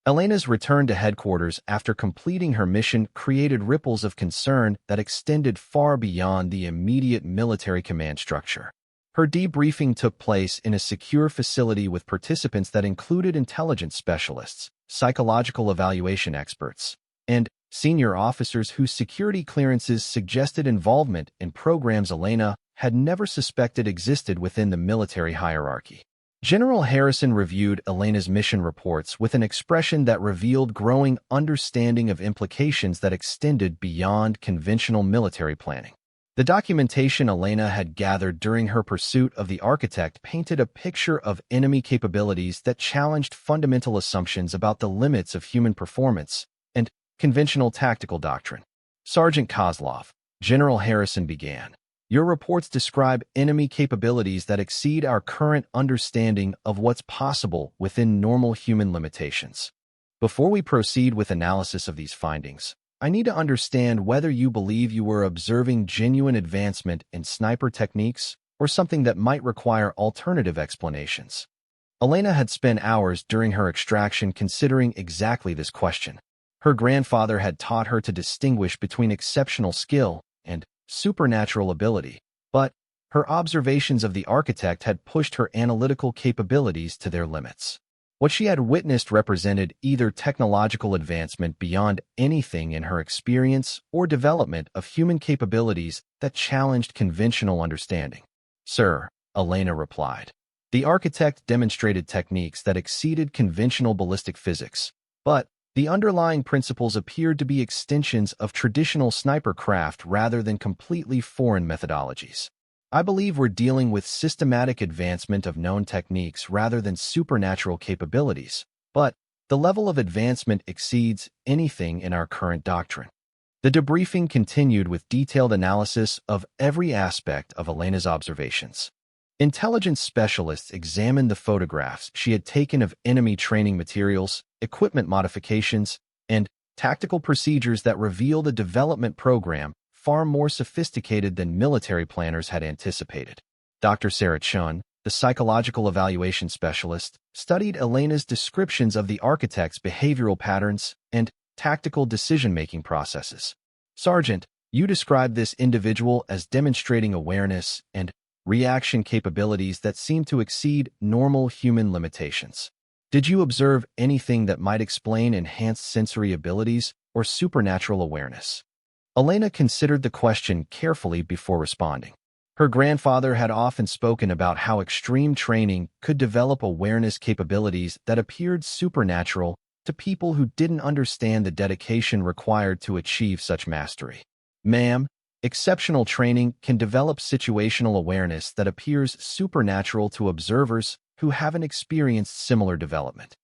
Elena's return to headquarters after completing her mission created ripples of concern that extended far beyond the immediate military command structure. Her debriefing took place in a secure facility with participants that included intelligence specialists, psychological evaluation experts, and senior officers whose security clearances suggested involvement in programs Elena had never suspected existed within the military hierarchy. General Harrison reviewed Elena's mission reports with an expression that revealed growing understanding of implications that extended beyond conventional military planning. The documentation Elena had gathered during her pursuit of the architect painted a picture of enemy capabilities that challenged fundamental assumptions about the limits of human performance and conventional tactical doctrine. Sergeant Kozlov, General Harrison began. Your reports describe enemy capabilities that exceed our current understanding of what's possible within normal human limitations. Before we proceed with analysis of these findings, I need to understand whether you believe you were observing genuine advancement in sniper techniques or something that might require alternative explanations. Elena had spent hours during her extraction considering exactly this question. Her grandfather had taught her to distinguish between exceptional skill and supernatural ability, but her observations of the architect had pushed her analytical capabilities to their limits. What she had witnessed represented either technological advancement beyond anything in her experience or development of human capabilities that challenged conventional understanding. Sir, Elena replied. The architect demonstrated techniques that exceeded conventional ballistic physics, but the underlying principles appeared to be extensions of traditional sniper craft rather than completely foreign methodologies. I believe we're dealing with systematic advancement of known techniques rather than supernatural capabilities, but the level of advancement exceeds anything in our current doctrine. The debriefing continued with detailed analysis of every aspect of Elena's observations. Intelligence specialists examined the photographs she had taken of enemy training materials, equipment modifications, and tactical procedures that revealed a development program far more sophisticated than military planners had anticipated. Dr. Sarah Chun, the psychological evaluation specialist, studied Elena's descriptions of the architect's behavioral patterns and tactical decision-making processes. Sergeant, you described this individual as demonstrating awareness and reaction capabilities that seem to exceed normal human limitations. Did you observe anything that might explain enhanced sensory abilities or supernatural awareness? Elena considered the question carefully before responding. Her grandfather had often spoken about how extreme training could develop awareness capabilities that appeared supernatural to people who didn't understand the dedication required to achieve such mastery. Ma'am, exceptional training can develop situational awareness that appears supernatural to observers who haven't experienced similar development.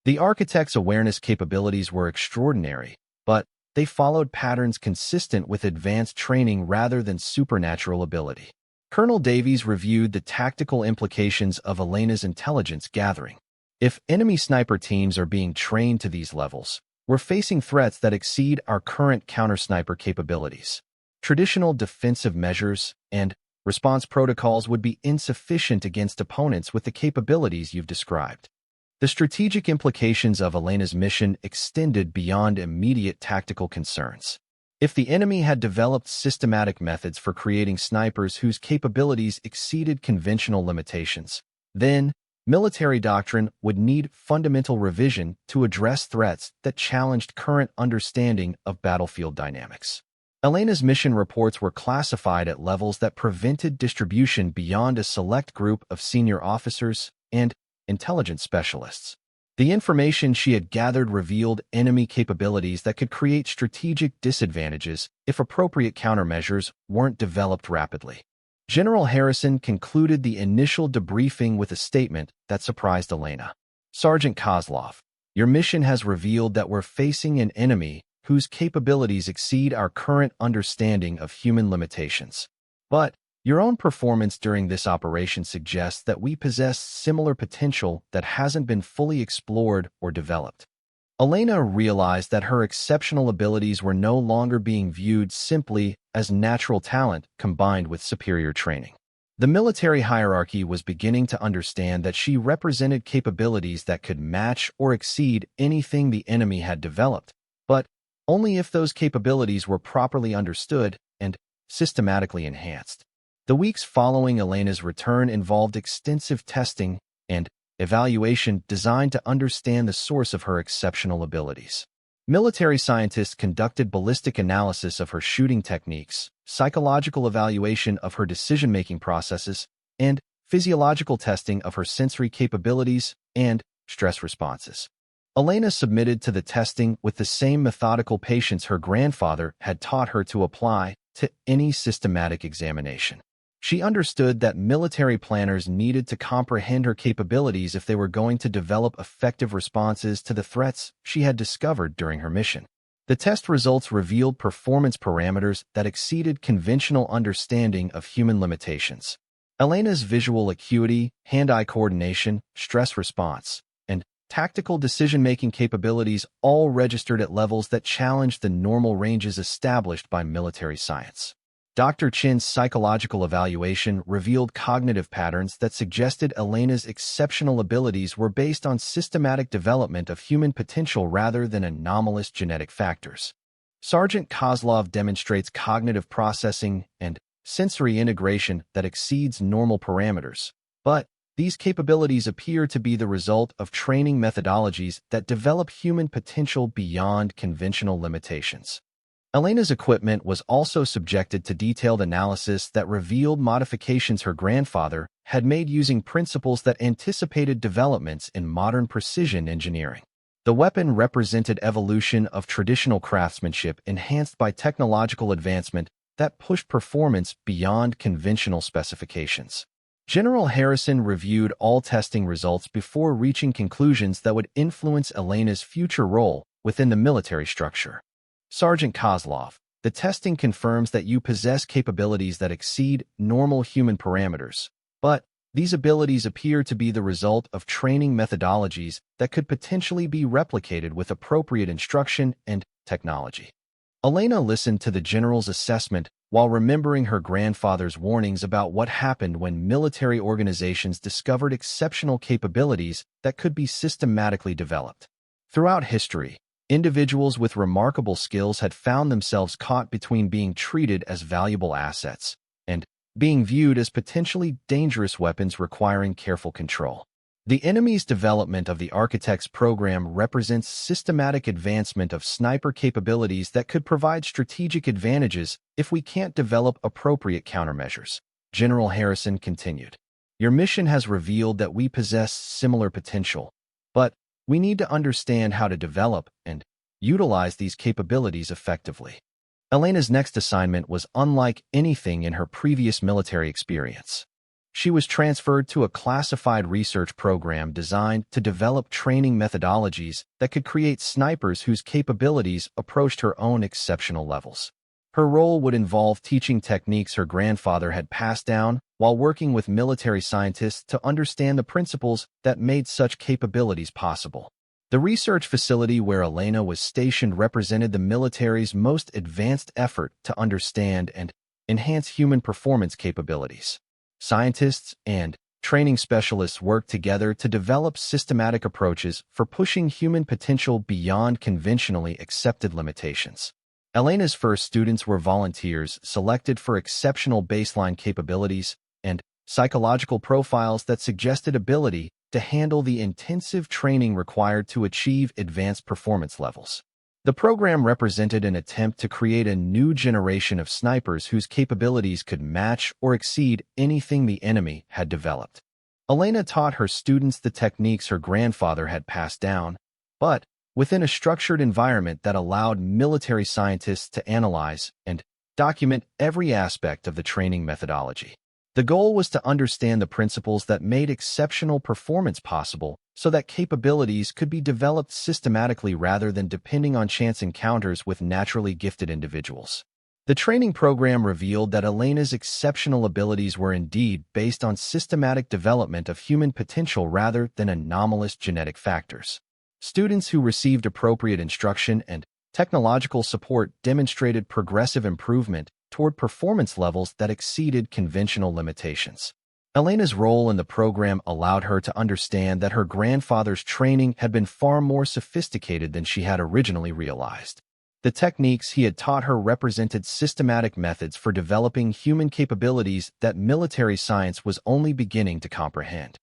The architect's awareness capabilities were extraordinary, but they followed patterns consistent with advanced training rather than supernatural ability. Colonel Davies reviewed the tactical implications of Elena's intelligence gathering. If enemy sniper teams are being trained to these levels, we're facing threats that exceed our current counter-sniper capabilities. Traditional defensive measures and response protocols would be insufficient against opponents with the capabilities you've described. The strategic implications of Elena's mission extended beyond immediate tactical concerns. If the enemy had developed systematic methods for creating snipers whose capabilities exceeded conventional limitations, then military doctrine would need fundamental revision to address threats that challenged current understanding of battlefield dynamics. Elena's mission reports were classified at levels that prevented distribution beyond a select group of senior officers and intelligence specialists. The information she had gathered revealed enemy capabilities that could create strategic disadvantages if appropriate countermeasures weren't developed rapidly. General Harrison concluded the initial debriefing with a statement that surprised Elena. Sergeant Kozlov, your mission has revealed that we're facing an enemy whose capabilities exceed our current understanding of human limitations. But your own performance during this operation suggests that we possess similar potential that hasn't been fully explored or developed. Elena realized that her exceptional abilities were no longer being viewed simply as natural talent combined with superior training. The military hierarchy was beginning to understand that she represented capabilities that could match or exceed anything the enemy had developed, but only if those capabilities were properly understood and systematically enhanced. The weeks following Elena's return involved extensive testing and evaluation designed to understand the source of her exceptional abilities. Military scientists conducted ballistic analysis of her shooting techniques, psychological evaluation of her decision-making processes, and physiological testing of her sensory capabilities and stress responses. Elena submitted to the testing with the same methodical patience her grandfather had taught her to apply to any systematic examination. She understood that military planners needed to comprehend her capabilities if they were going to develop effective responses to the threats she had discovered during her mission. The test results revealed performance parameters that exceeded conventional understanding of human limitations. Elena's visual acuity, hand-eye coordination, stress response, and tactical decision-making capabilities all registered at levels that challenged the normal ranges established by military science. Dr. Chin's psychological evaluation revealed cognitive patterns that suggested Elena's exceptional abilities were based on systematic development of human potential rather than anomalous genetic factors. Sergeant Kozlov demonstrates cognitive processing and sensory integration that exceeds normal parameters, but these capabilities appear to be the result of training methodologies that develop human potential beyond conventional limitations. Elena's equipment was also subjected to detailed analysis that revealed modifications her grandfather had made using principles that anticipated developments in modern precision engineering. The weapon represented evolution of traditional craftsmanship enhanced by technological advancement that pushed performance beyond conventional specifications. General Harrison reviewed all testing results before reaching conclusions that would influence Elena's future role within the military structure. Sergeant Kozlov, the testing confirms that you possess capabilities that exceed normal human parameters, but these abilities appear to be the result of training methodologies that could potentially be replicated with appropriate instruction and technology. Elena listened to the general's assessment while remembering her grandfather's warnings about what happened when military organizations discovered exceptional capabilities that could be systematically developed. Throughout history, individuals with remarkable skills had found themselves caught between being treated as valuable assets and being viewed as potentially dangerous weapons requiring careful control. The enemy's development of the Architects program represents systematic advancement of sniper capabilities that could provide strategic advantages if we can't develop appropriate countermeasures. General Harrison continued, "Your mission has revealed that we possess similar potential, but we need to understand how to develop and utilize these capabilities effectively." Elena's next assignment was unlike anything in her previous military experience. She was transferred to a classified research program designed to develop training methodologies that could create snipers whose capabilities approached her own exceptional levels. Her role would involve teaching techniques her grandfather had passed down while working with military scientists to understand the principles that made such capabilities possible. The research facility where Elena was stationed represented the military's most advanced effort to understand and enhance human performance capabilities. Scientists and training specialists worked together to develop systematic approaches for pushing human potential beyond conventionally accepted limitations. Elena's first students were volunteers selected for exceptional baseline capabilities and psychological profiles that suggested ability to handle the intensive training required to achieve advanced performance levels. The program represented an attempt to create a new generation of snipers whose capabilities could match or exceed anything the enemy had developed. Elena taught her students the techniques her grandfather had passed down, but within a structured environment that allowed military scientists to analyze and document every aspect of the training methodology. The goal was to understand the principles that made exceptional performance possible so that capabilities could be developed systematically rather than depending on chance encounters with naturally gifted individuals. The training program revealed that Elena's exceptional abilities were indeed based on systematic development of human potential rather than anomalous genetic factors. Students who received appropriate instruction and technological support demonstrated progressive improvement toward performance levels that exceeded conventional limitations. Elena's role in the program allowed her to understand that her grandfather's training had been far more sophisticated than she had originally realized. The techniques he had taught her represented systematic methods for developing human capabilities that military science was only beginning to comprehend.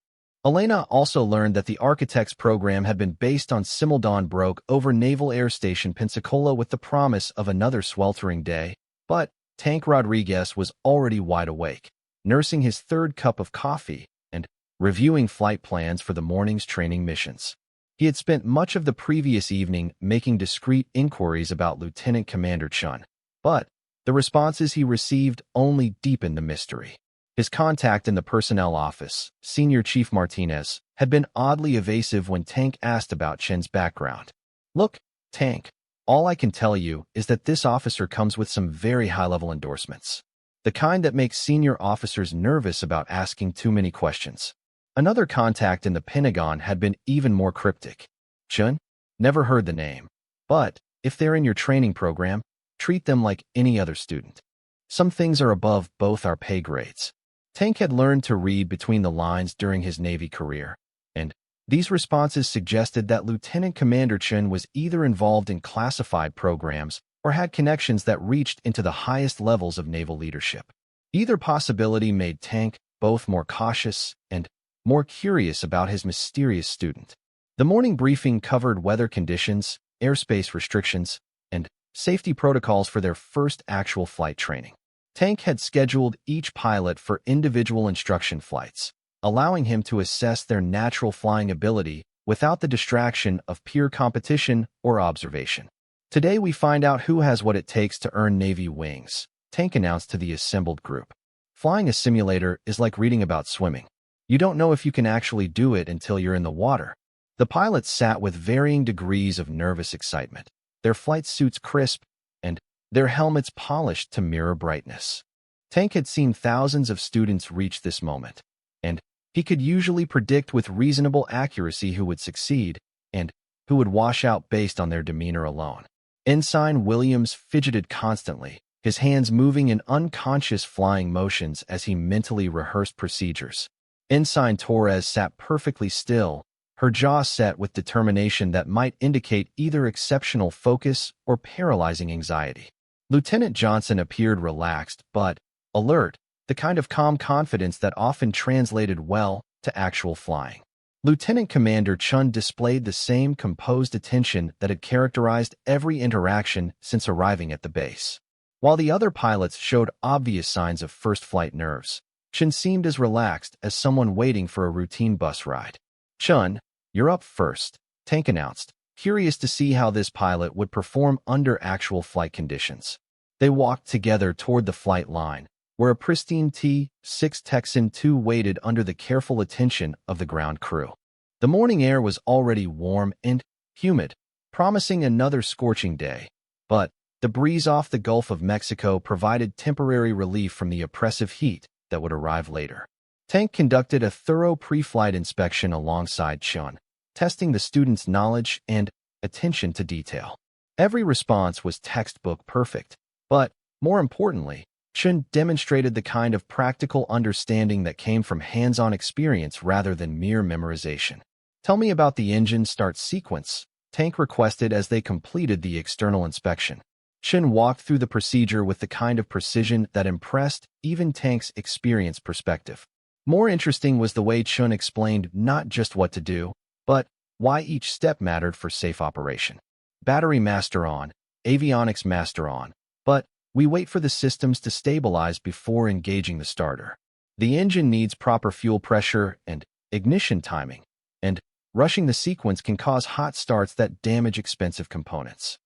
Elena also learned that the architect's program had been based on Simuldawn broke over Naval Air Station Pensacola with the promise of another sweltering day, but Tank Rodriguez was already wide awake, nursing his third cup of coffee and reviewing flight plans for the morning's training missions. He had spent much of the previous evening making discreet inquiries about Lieutenant Commander Chun, but the responses he received only deepened the mystery. His contact in the personnel office, Senior Chief Martinez, had been oddly evasive when Tank asked about Chen's background. "Look, Tank, all I can tell you is that this officer comes with some very high-level endorsements. The kind that makes senior officers nervous about asking too many questions." Another contact in the Pentagon had been even more cryptic. "Chun? Never heard the name. But if they're in your training program, treat them like any other student. Some things are above both our pay grades." Tank had learned to read between the lines during his Navy career, and these responses suggested that Lieutenant Commander Chun was either involved in classified programs or had connections that reached into the highest levels of naval leadership. Either possibility made Tank both more cautious and more curious about his mysterious student. The morning briefing covered weather conditions, airspace restrictions, and safety protocols for their first actual flight training. Tank had scheduled each pilot for individual instruction flights, allowing him to assess their natural flying ability without the distraction of peer competition or observation. "Today we find out who has what it takes to earn Navy wings," Tank announced to the assembled group. "Flying a simulator is like reading about swimming. You don't know if you can actually do it until you're in the water." The pilots sat with varying degrees of nervous excitement, their flight suits crisp and their helmets polished to mirror brightness. Tank had seen thousands of students reach this moment, and he could usually predict with reasonable accuracy who would succeed and who would wash out based on their demeanor alone. Ensign Williams fidgeted constantly, his hands moving in unconscious flying motions as he mentally rehearsed procedures. Ensign Torres sat perfectly still, her jaw set with determination that might indicate either exceptional focus or paralyzing anxiety. Lieutenant Johnson appeared relaxed but alert, the kind of calm confidence that often translated well to actual flying. Lieutenant Commander Chun displayed the same composed attention that had characterized every interaction since arriving at the base. While the other pilots showed obvious signs of first-flight nerves, Chun seemed as relaxed as someone waiting for a routine bus ride. "Chun, you're up first," Tank announced, curious to see how this pilot would perform under actual flight conditions. They walked together toward the flight line, where a pristine T-6 Texan II waited under the careful attention of the ground crew. The morning air was already warm and humid, promising another scorching day, but the breeze off the Gulf of Mexico provided temporary relief from the oppressive heat that would arrive later. Tank conducted a thorough pre-flight inspection alongside Chun, testing the student's knowledge and attention to detail. Every response was textbook perfect, but, more importantly, Chun demonstrated the kind of practical understanding that came from hands-on experience rather than mere memorization. "Tell me about the engine start sequence," Tank requested as they completed the external inspection. Chun walked through the procedure with the kind of precision that impressed even Tank's experienced perspective. More interesting was the way Chun explained not just what to do, but why each step mattered for safe operation. "Battery master on, avionics master on, but we wait for the systems to stabilize before engaging the starter. The engine needs proper fuel pressure and ignition timing, and rushing the sequence can cause hot starts that damage expensive components."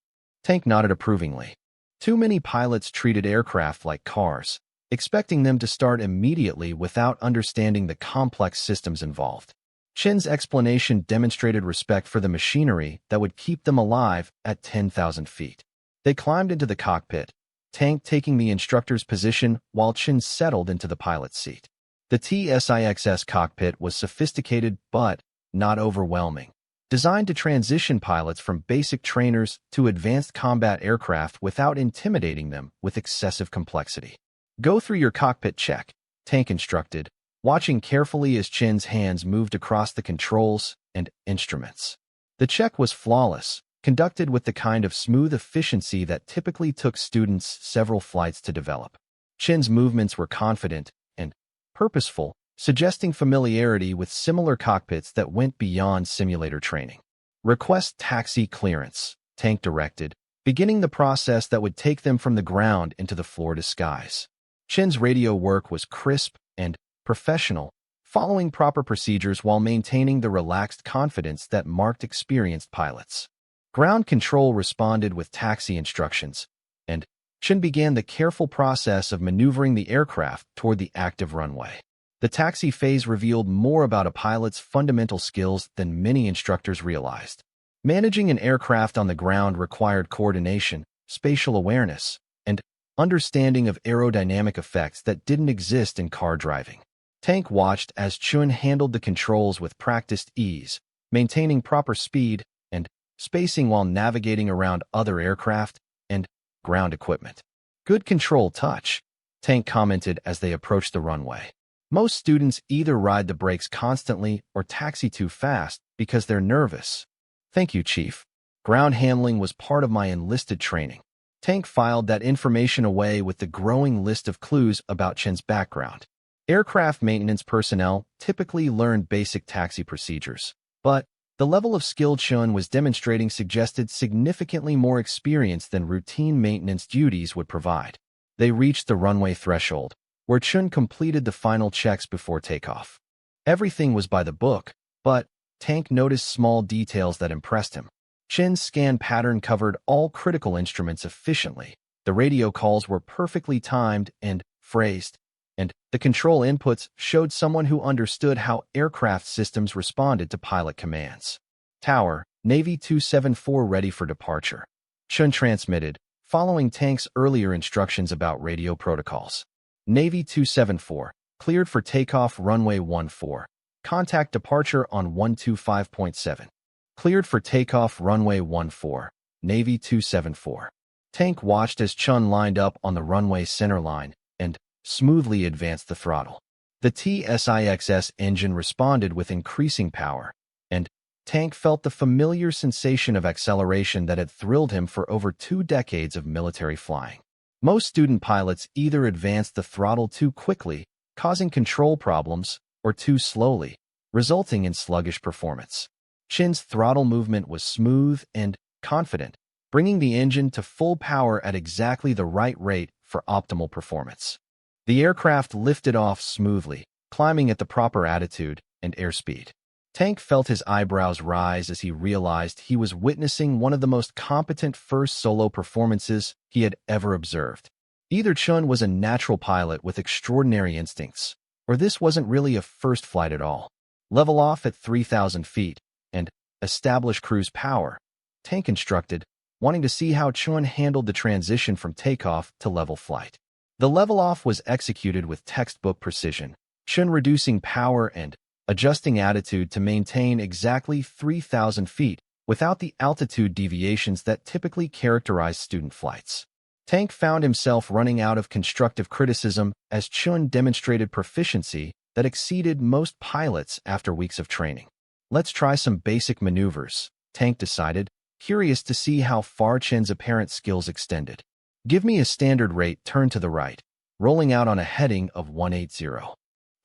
Tank nodded approvingly. Too many pilots treated aircraft like cars, expecting them to start immediately without understanding the complex systems involved. Chin's explanation demonstrated respect for the machinery that would keep them alive at 10,000 feet. They climbed into the cockpit, Tank taking the instructor's position while Chin settled into the pilot's seat. The T-6 cockpit was sophisticated but not overwhelming. designed to transition pilots from basic trainers to advanced combat aircraft without intimidating them with excessive complexity. Go through your cockpit check, Tank instructed, watching carefully as Chin's hands moved across the controls and instruments. The check was flawless, conducted with the kind of smooth efficiency that typically took students several flights to develop. Chin's movements were confident and purposeful, suggesting familiarity with similar cockpits that went beyond simulator training. Request taxi clearance, Tank directed, beginning the process that would take them from the ground into the Florida skies. Chin's radio work was crisp and professional, following proper procedures while maintaining the relaxed confidence that marked experienced pilots. Ground control responded with taxi instructions, and Chin began the careful process of maneuvering the aircraft toward the active runway. The taxi phase revealed more about a pilot's fundamental skills than many instructors realized. Managing an aircraft on the ground required coordination, spatial awareness, and understanding of aerodynamic effects that didn't exist in car driving. Tank watched as Chun handled the controls with practiced ease, maintaining proper speed and spacing while navigating around other aircraft and ground equipment. Good control touch, Tank commented as they approached the runway. Most students either ride the brakes constantly or taxi too fast because they're nervous. Thank you, Chief. Ground handling was part of my enlisted training. Tank filed that information away with the growing list of clues about Chin's background. Aircraft maintenance personnel typically learned basic taxi procedures, but the level of skill Chun was demonstrating suggested significantly more experience than routine maintenance duties would provide. They reached the runway threshold, where Chun completed the final checks before takeoff. Everything was by the book, but Tank noticed small details that impressed him. Chin's scan pattern covered all critical instruments efficiently. The radio calls were perfectly timed and phrased, and the control inputs showed someone who understood how aircraft systems responded to pilot commands. Tower, Navy 274 ready for departure. Chun transmitted, following Tank's earlier instructions about radio protocols. Navy 274, cleared for takeoff runway 14. Contact departure on 125.7. Cleared for takeoff runway 14, Navy 274. Tank watched as Chun lined up on the runway center line and smoothly advanced the throttle. The TSIXS engine responded with increasing power, and Tank felt the familiar sensation of acceleration that had thrilled him for over 2 decades of military flying. Most student pilots either advanced the throttle too quickly, causing control problems, or too slowly, resulting in sluggish performance. Chin's throttle movement was smooth and confident, bringing the engine to full power at exactly the right rate for optimal performance. The aircraft lifted off smoothly, climbing at the proper attitude and airspeed. Tank felt his eyebrows rise as he realized he was witnessing one of the most competent first solo performances he had ever observed. Either Chun was a natural pilot with extraordinary instincts, or this wasn't really a first flight at all. Level off at 3,000 feet and establish cruise power, Tank instructed, wanting to see how Chun handled the transition from takeoff to level flight. The level off was executed with textbook precision, Chun reducing power and adjusting attitude to maintain exactly 3,000 feet without the altitude deviations that typically characterize student flights. Tank found himself running out of constructive criticism as Chun demonstrated proficiency that exceeded most pilots after weeks of training. Let's try some basic maneuvers, Tank decided, curious to see how far Chin's apparent skills extended. Give me a standard rate turn to the right, rolling out on a heading of 180.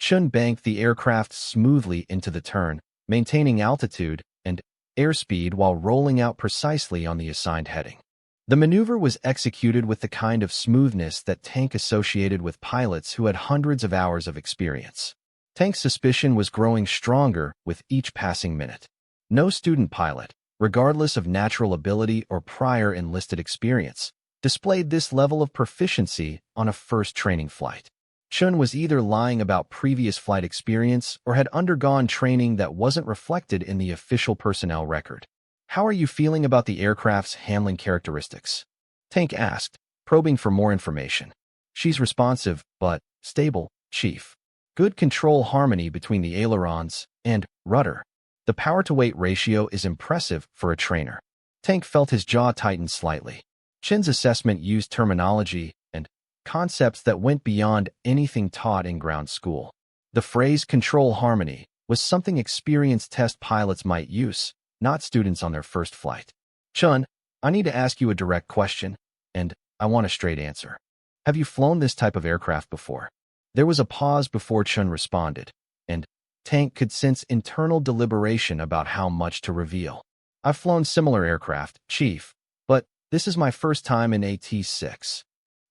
Chun banked the aircraft smoothly into the turn, maintaining altitude and airspeed while rolling out precisely on the assigned heading. The maneuver was executed with the kind of smoothness that Tank associated with pilots who had hundreds of hours of experience. Tank's suspicion was growing stronger with each passing minute. No student pilot, regardless of natural ability or prior enlisted experience, displayed this level of proficiency on a first training flight. Chun was either lying about previous flight experience or had undergone training that wasn't reflected in the official personnel record. How are you feeling about the aircraft's handling characteristics? Tank asked, probing for more information. She's responsive, but stable, Chief. Good control harmony between the ailerons and rudder. The power-to-weight ratio is impressive for a trainer. Tank felt his jaw tighten slightly. Chin's assessment used terminology and concepts that went beyond anything taught in ground school. The phrase control harmony was something experienced test pilots might use, not students on their first flight. Chun, I need to ask you a direct question, and I want a straight answer. Have you flown this type of aircraft before? There was a pause before Chun responded, and Tank could sense internal deliberation about how much to reveal. I've flown similar aircraft, Chief, but this is my first time in AT-6.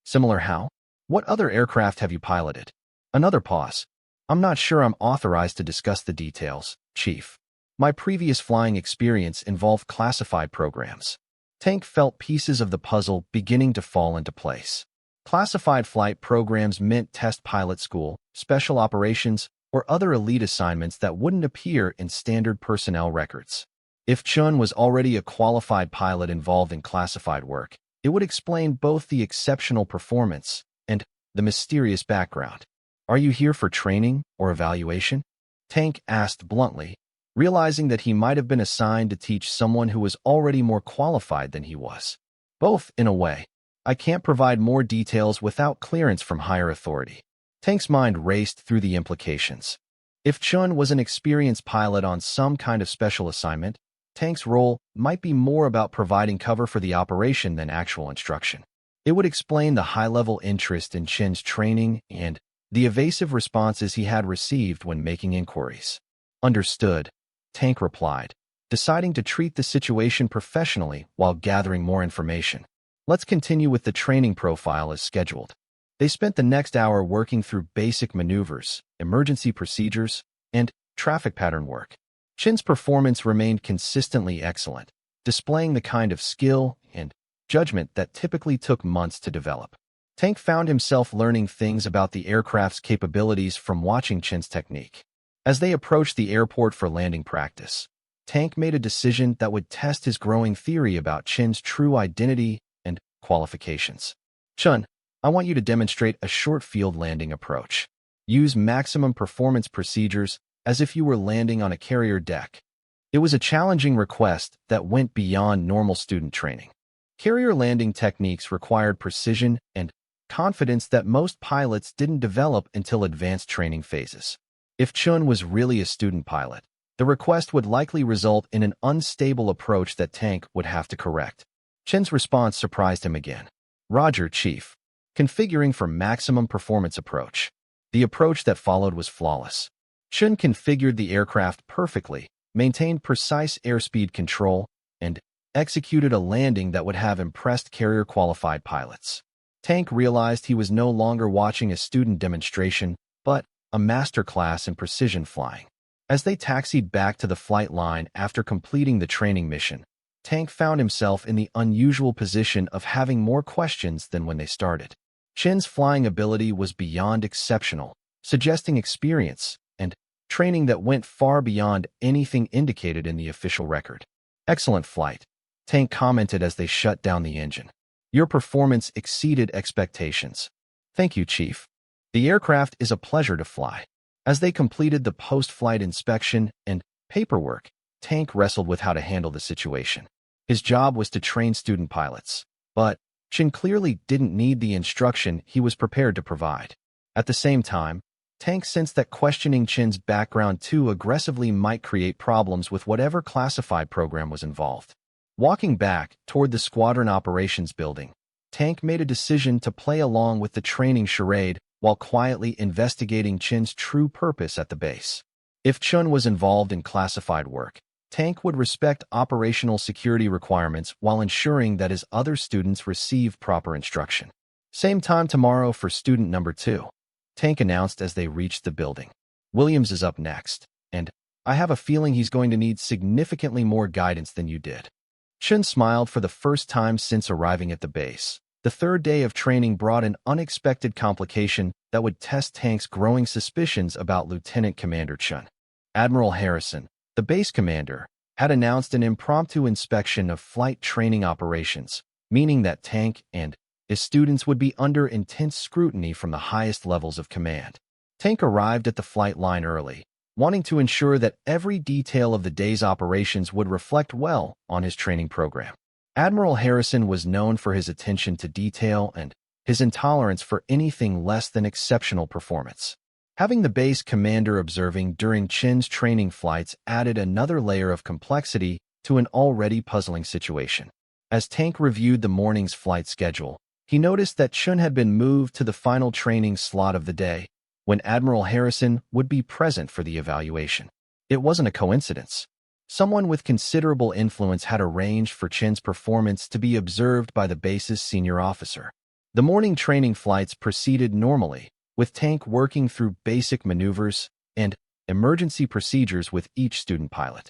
Similar how? What other aircraft have you piloted? Another pause. I'm not sure I'm authorized to discuss the details, Chief. My previous flying experience involved classified programs. Tank felt pieces of the puzzle beginning to fall into place. Classified flight programs meant test pilot school, special operations, or other elite assignments that wouldn't appear in standard personnel records. If Chun was already a qualified pilot involved in classified work, it would explain both the exceptional performance and the mysterious background. Are you here for training or evaluation? Tank asked bluntly, realizing that he might have been assigned to teach someone who was already more qualified than he was. Both, in a way. I can't provide more details without clearance from higher authority. Tank's mind raced through the implications. If Chun was an experienced pilot on some kind of special assignment, Tank's role might be more about providing cover for the operation than actual instruction. It would explain the high-level interest in Chin's training and the evasive responses he had received when making inquiries. Understood, Tank replied, deciding to treat the situation professionally while gathering more information. Let's continue with the training profile as scheduled. They spent the next hour working through basic maneuvers, emergency procedures, and traffic pattern work. Chin's performance remained consistently excellent, displaying the kind of skill and judgment that typically took months to develop. Tank found himself learning things about the aircraft's capabilities from watching Chin's technique. As they approached the airport for landing practice, Tank made a decision that would test his growing theory about Chin's true identity and qualifications. Chun, I want you to demonstrate a short field landing approach. Use maximum performance procedures as if you were landing on a carrier deck. It was a challenging request that went beyond normal student training. Carrier landing techniques required precision and confidence that most pilots didn't develop until advanced training phases. If Chun was really a student pilot, the request would likely result in an unstable approach that Tank would have to correct. Chin's response surprised him again. Roger, Chief. Configuring for maximum performance approach. The approach that followed was flawless. Chun configured the aircraft perfectly, maintained precise airspeed control, and executed a landing that would have impressed carrier-qualified pilots. Tank realized he was no longer watching a student demonstration, but a masterclass in precision flying. As they taxied back to the flight line after completing the training mission, Tank found himself in the unusual position of having more questions than when they started. Chin's flying ability was beyond exceptional, suggesting experience and training that went far beyond anything indicated in the official record. Excellent flight, Tank commented as they shut down the engine. Your performance exceeded expectations. Thank you, Chief. The aircraft is a pleasure to fly. As they completed the post-flight inspection and paperwork, Tank wrestled with how to handle the situation. His job was to train student pilots, but Chin clearly didn't need the instruction he was prepared to provide. At the same time, Tank sensed that questioning Chin's background too aggressively might create problems with whatever classified program was involved. Walking back toward the squadron operations building, Tank made a decision to play along with the training charade while quietly investigating Chin's true purpose at the base. If Chun was involved in classified work, Tank would respect operational security requirements while ensuring that his other students receive proper instruction. Same time tomorrow for student number 2, Tank announced as they reached the building. Williams is up next, and I have a feeling he's going to need significantly more guidance than you did. Chun smiled for the first time since arriving at the base. The third day of training brought an unexpected complication that would test Tank's growing suspicions about Lieutenant Commander Chun. Admiral Harrison, the base commander, had announced an impromptu inspection of flight training operations, meaning that Tank and his students would be under intense scrutiny from the highest levels of command. Tank arrived at the flight line early, wanting to ensure that every detail of the day's operations would reflect well on his training program. Admiral Harrison was known for his attention to detail and his intolerance for anything less than exceptional performance. Having the base commander observing during Chin's training flights added another layer of complexity to an already puzzling situation. As Tank reviewed the morning's flight schedule, he noticed that Chun had been moved to the final training slot of the day, when Admiral Harrison would be present for the evaluation. It wasn't a coincidence. Someone with considerable influence had arranged for Chin's performance to be observed by the base's senior officer. The morning training flights proceeded normally, with Tank working through basic maneuvers and emergency procedures with each student pilot.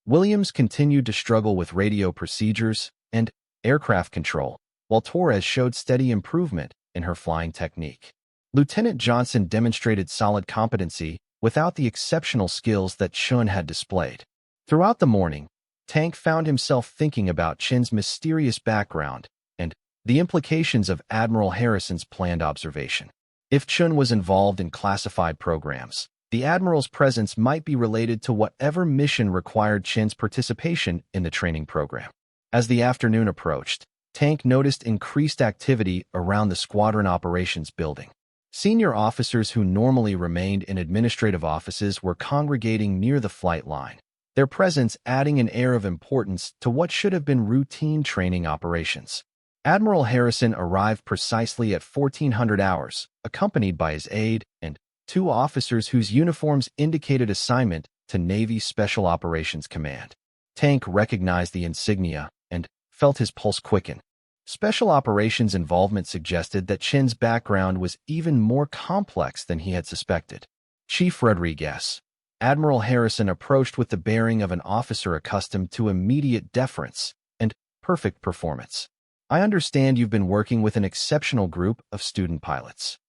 Williams continued to struggle with radio procedures and aircraft control, while Torres showed steady improvement in her flying technique. Lieutenant Johnson demonstrated solid competency without the exceptional skills that Chun had displayed. Throughout the morning, Tank found himself thinking about Chin's mysterious background and the implications of Admiral Harrison's planned observation. If Chun was involved in classified programs, the Admiral's presence might be related to whatever mission required Chin's participation in the training program. As the afternoon approached, Tank noticed increased activity around the squadron operations building. Senior officers who normally remained in administrative offices were congregating near the flight line, their presence adding an air of importance to what should have been routine training operations. Admiral Harrison arrived precisely at 1400 hours, accompanied by his aide and two officers whose uniforms indicated assignment to Navy Special Operations Command. Tank recognized the insignia and felt his pulse quicken. Special Operations involvement suggested that Chin's background was even more complex than he had suspected. Chief Rodriguez. Admiral Harrison approached with the bearing of an officer accustomed to immediate deference and perfect performance. I understand you've been working with an exceptional group of student pilots.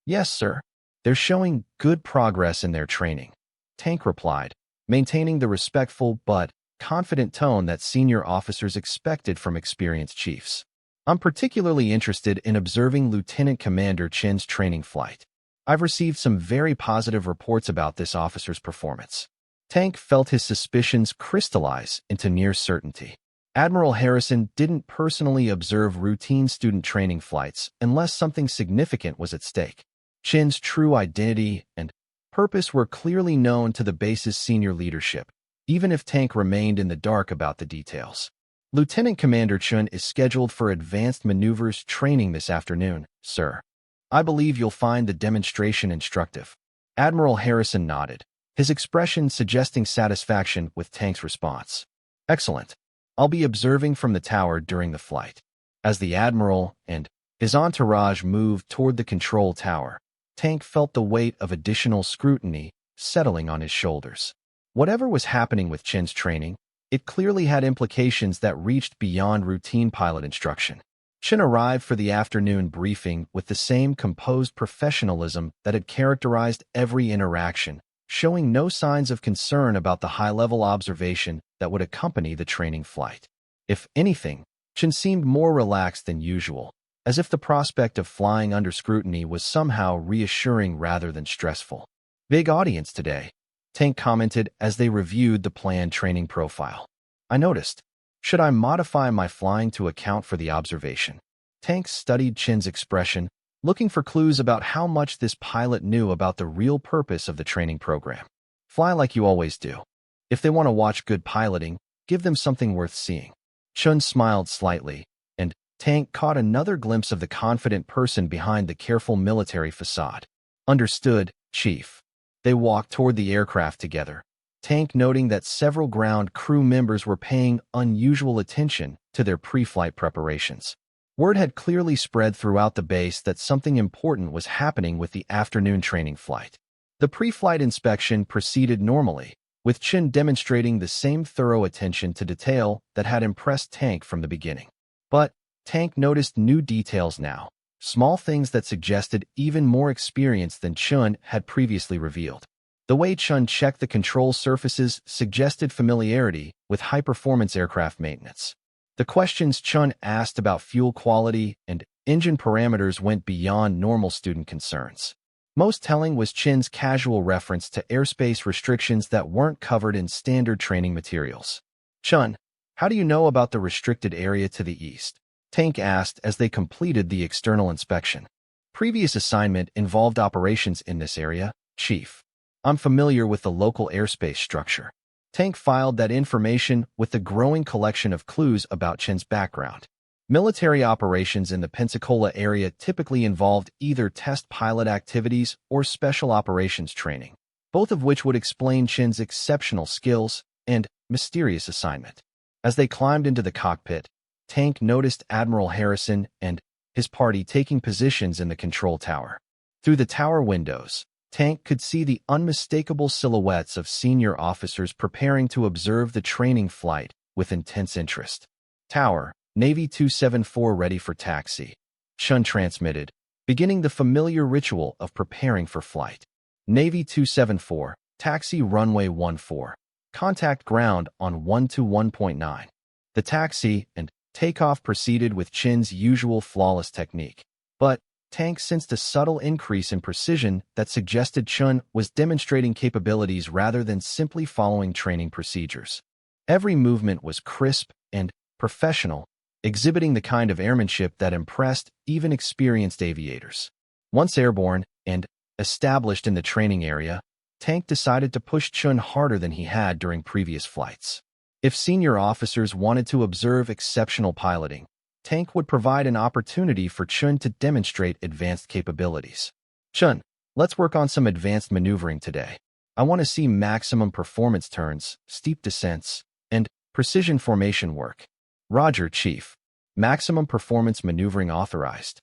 Yes, sir. They're showing good progress in their training, Tank replied, maintaining the respectful but confident tone that senior officers expected from experienced chiefs. I'm particularly interested in observing Lieutenant Commander Chin's training flight. I've received some very positive reports about this officer's performance. Tank felt his suspicions crystallize into near certainty. Admiral Harrison didn't personally observe routine student training flights unless something significant was at stake. Chin's true identity and purpose were clearly known to the base's senior leadership, even if Tank remained in the dark about the details. Lieutenant Commander Chun is scheduled for advanced maneuvers training this afternoon, sir. I believe you'll find the demonstration instructive. Admiral Harrison nodded, his expression suggesting satisfaction with Tank's response. Excellent. I'll be observing from the tower during the flight. As the Admiral and his entourage moved toward the control tower, Tank felt the weight of additional scrutiny settling on his shoulders. Whatever was happening with Chin's training, it clearly had implications that reached beyond routine pilot instruction. Chin arrived for the afternoon briefing with the same composed professionalism that had characterized every interaction, showing no signs of concern about the high-level observation that would accompany the training flight. If anything, Chin seemed more relaxed than usual, as if the prospect of flying under scrutiny was somehow reassuring rather than stressful. Big audience today, Tank commented as they reviewed the planned training profile. I noticed. Should I modify my flying to account for the observation? Tank studied Chin's expression, looking for clues about how much this pilot knew about the real purpose of the training program. Fly like you always do. If they want to watch good piloting, give them something worth seeing. Chun smiled slightly, and Tank caught another glimpse of the confident person behind the careful military facade. Understood, Chief. They walked toward the aircraft together, Tank noting that several ground crew members were paying unusual attention to their pre-flight preparations. Word had clearly spread throughout the base that something important was happening with the afternoon training flight. The pre-flight inspection proceeded normally, with Chin demonstrating the same thorough attention to detail that had impressed Tank from the beginning. But Tank noticed new details now, small things that suggested even more experience than Chun had previously revealed. The way Chun checked the control surfaces suggested familiarity with high-performance aircraft maintenance. The questions Chun asked about fuel quality and engine parameters went beyond normal student concerns. Most telling was Chin's casual reference to airspace restrictions that weren't covered in standard training materials. "Chun, how do you know about the restricted area to the east?" Tank asked as they completed the external inspection. "Previous assignment involved operations in this area, Chief. I'm familiar with the local airspace structure." Tank filed that information with the growing collection of clues about Chin's background. Military operations in the Pensacola area typically involved either test pilot activities or special operations training, both of which would explain Chin's exceptional skills and mysterious assignment. As they climbed into the cockpit, Tank noticed Admiral Harrison and his party taking positions in the control tower. Through the tower windows, Tank could see the unmistakable silhouettes of senior officers preparing to observe the training flight with intense interest. "Tower, Navy 274 ready for taxi," Chun transmitted, beginning the familiar ritual of preparing for flight. "Navy 274, taxi runway 14. Contact ground on 121.9. The taxi and takeoff proceeded with Chin's usual flawless technique, but Tank sensed a subtle increase in precision that suggested Chun was demonstrating capabilities rather than simply following training procedures. Every movement was crisp and professional, exhibiting the kind of airmanship that impressed even experienced aviators. Once airborne and established in the training area, Tank decided to push Chun harder than he had during previous flights. If senior officers wanted to observe exceptional piloting, Tank would provide an opportunity for Chun to demonstrate advanced capabilities. "Chun, let's work on some advanced maneuvering today. I want to see maximum performance turns, steep descents, and precision formation work." "Roger, Chief. Maximum performance maneuvering authorized."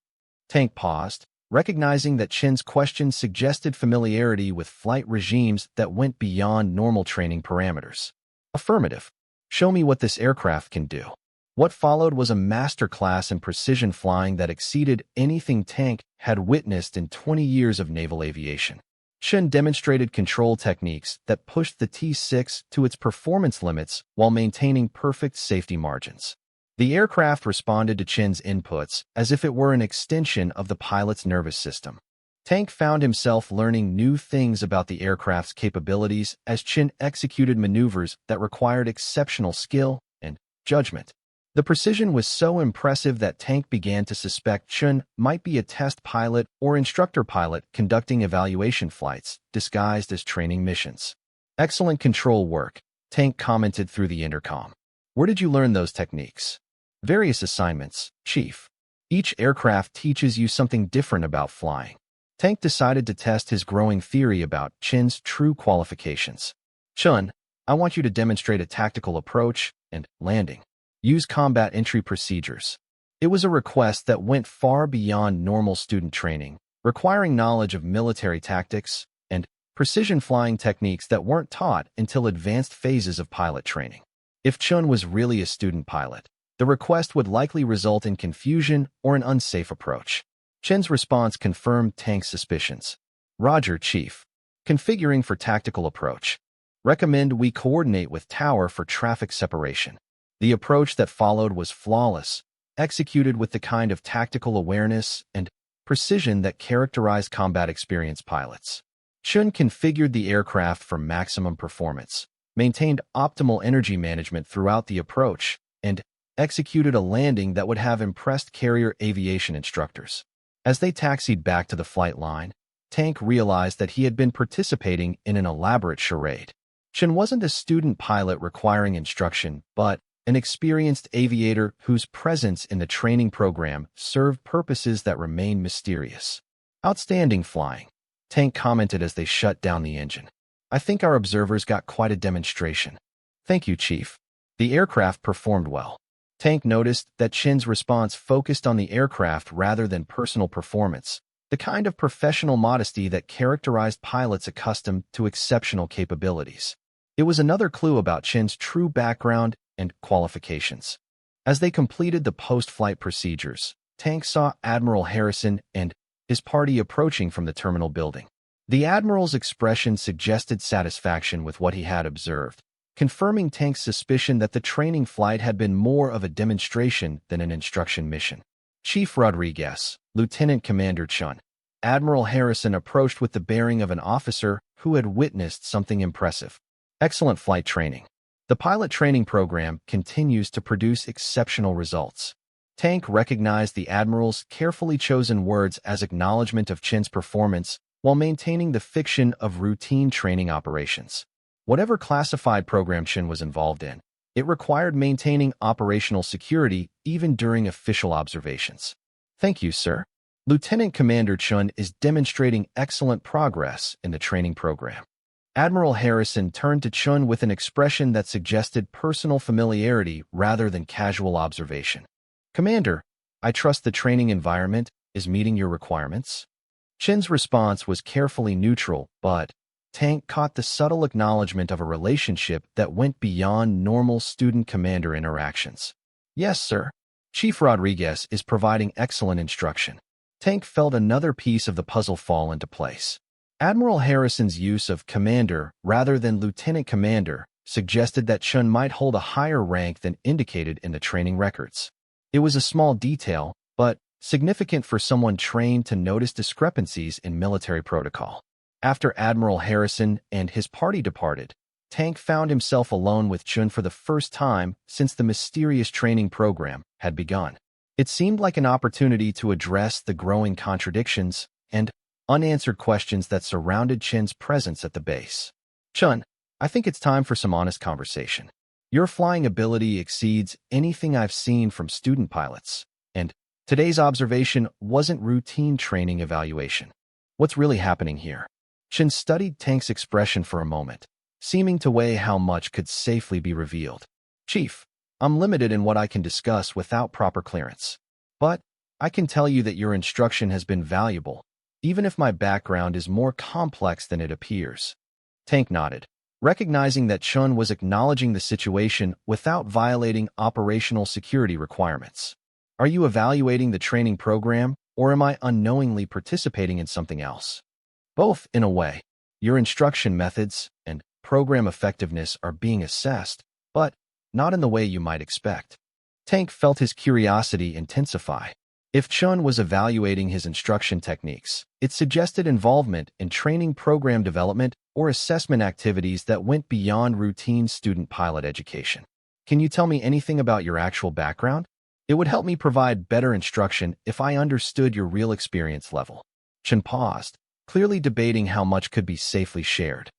Tank paused, recognizing that Chin's question suggested familiarity with flight regimes that went beyond normal training parameters. "Affirmative. Show me what this aircraft can do." What followed was a masterclass in precision flying that exceeded anything Tank had witnessed in 20 years of naval aviation. Chin demonstrated control techniques that pushed the T-6 to its performance limits while maintaining perfect safety margins. The aircraft responded to Chin's inputs as if it were an extension of the pilot's nervous system. Tank found himself learning new things about the aircraft's capabilities as Chin executed maneuvers that required exceptional skill and judgment. The precision was so impressive that Tank began to suspect Chun might be a test pilot or instructor pilot conducting evaluation flights disguised as training missions. "Excellent control work," Tank commented through the intercom. "Where did you learn those techniques?" "Various assignments, Chief. Each aircraft teaches you something different about flying." Tank decided to test his growing theory about Chin's true qualifications. "Chun, I want you to demonstrate a tactical approach and landing. Use combat entry procedures." It was a request that went far beyond normal student training, requiring knowledge of military tactics and precision flying techniques that weren't taught until advanced phases of pilot training. If Chun was really a student pilot, the request would likely result in confusion or an unsafe approach. Chin's response confirmed Tank's suspicions. "Roger, Chief. Configuring for tactical approach. Recommend we coordinate with tower for traffic separation." The approach that followed was flawless, executed with the kind of tactical awareness and precision that characterized combat experienced pilots. Chun configured the aircraft for maximum performance, maintained optimal energy management throughout the approach, and executed a landing that would have impressed carrier aviation instructors. As they taxied back to the flight line, Tank realized that he had been participating in an elaborate charade. Chun wasn't a student pilot requiring instruction, but an experienced aviator whose presence in the training program served purposes that remain mysterious. "Outstanding flying," Tank commented as they shut down the engine. "I think our observers got quite a demonstration." "Thank you, Chief. The aircraft performed well." Tank noticed that Chin's response focused on the aircraft rather than personal performance, the kind of professional modesty that characterized pilots accustomed to exceptional capabilities. It was another clue about Chin's true background and qualifications. As they completed the post-flight procedures, Tank saw Admiral Harrison and his party approaching from the terminal building. The Admiral's expression suggested satisfaction with what he had observed, confirming Tank's suspicion that the training flight had been more of a demonstration than an instruction mission. "Chief Rodriguez, Lieutenant Commander Chun," Admiral Harrison approached with the bearing of an officer who had witnessed something impressive. Excellent flight training. The pilot training program continues to produce exceptional results. Tank recognized the Admiral's carefully chosen words as acknowledgement of Chin's performance while maintaining the fiction of routine training operations. Whatever classified program Chin was involved in, it required maintaining operational security even during official observations. Thank you, sir. Lieutenant Commander Chun is demonstrating excellent progress in the training program. Admiral Harrison turned to Chun with an expression that suggested personal familiarity rather than casual observation. Commander, I trust the training environment is meeting your requirements. Chin's response was carefully neutral, but Tank caught the subtle acknowledgement of a relationship that went beyond normal student-commander interactions. Yes, sir. Chief Rodriguez is providing excellent instruction. Tank felt another piece of the puzzle fall into place. Admiral Harrison's use of commander rather than lieutenant commander suggested that Chun might hold a higher rank than indicated in the training records. It was a small detail, but significant for someone trained to notice discrepancies in military protocol. After Admiral Harrison and his party departed, Tank found himself alone with Chun for the first time since the mysterious training program had begun. It seemed like an opportunity to address the growing contradictions and unanswered questions that surrounded Chin's presence at the base. Chun, I think it's time for some honest conversation. Your flying ability exceeds anything I've seen from student pilots, and today's observation wasn't routine training evaluation. What's really happening here? Chin studied Tank's expression for a moment, seeming to weigh how much could safely be revealed. Chief, I'm limited in what I can discuss without proper clearance. But I can tell you that your instruction has been valuable, even if my background is more complex than it appears. Tank nodded, recognizing that Chun was acknowledging the situation without violating operational security requirements. Are you evaluating the training program, or am I unknowingly participating in something else? Both, in a way. Your instruction methods and program effectiveness are being assessed, but not in the way you might expect. Tank felt his curiosity intensify. If Chun was evaluating his instruction techniques, it suggested involvement in training program development or assessment activities that went beyond routine student pilot education. Can you tell me anything about your actual background? It would help me provide better instruction if I understood your real experience level. Chun paused, clearly debating how much could be safely shared.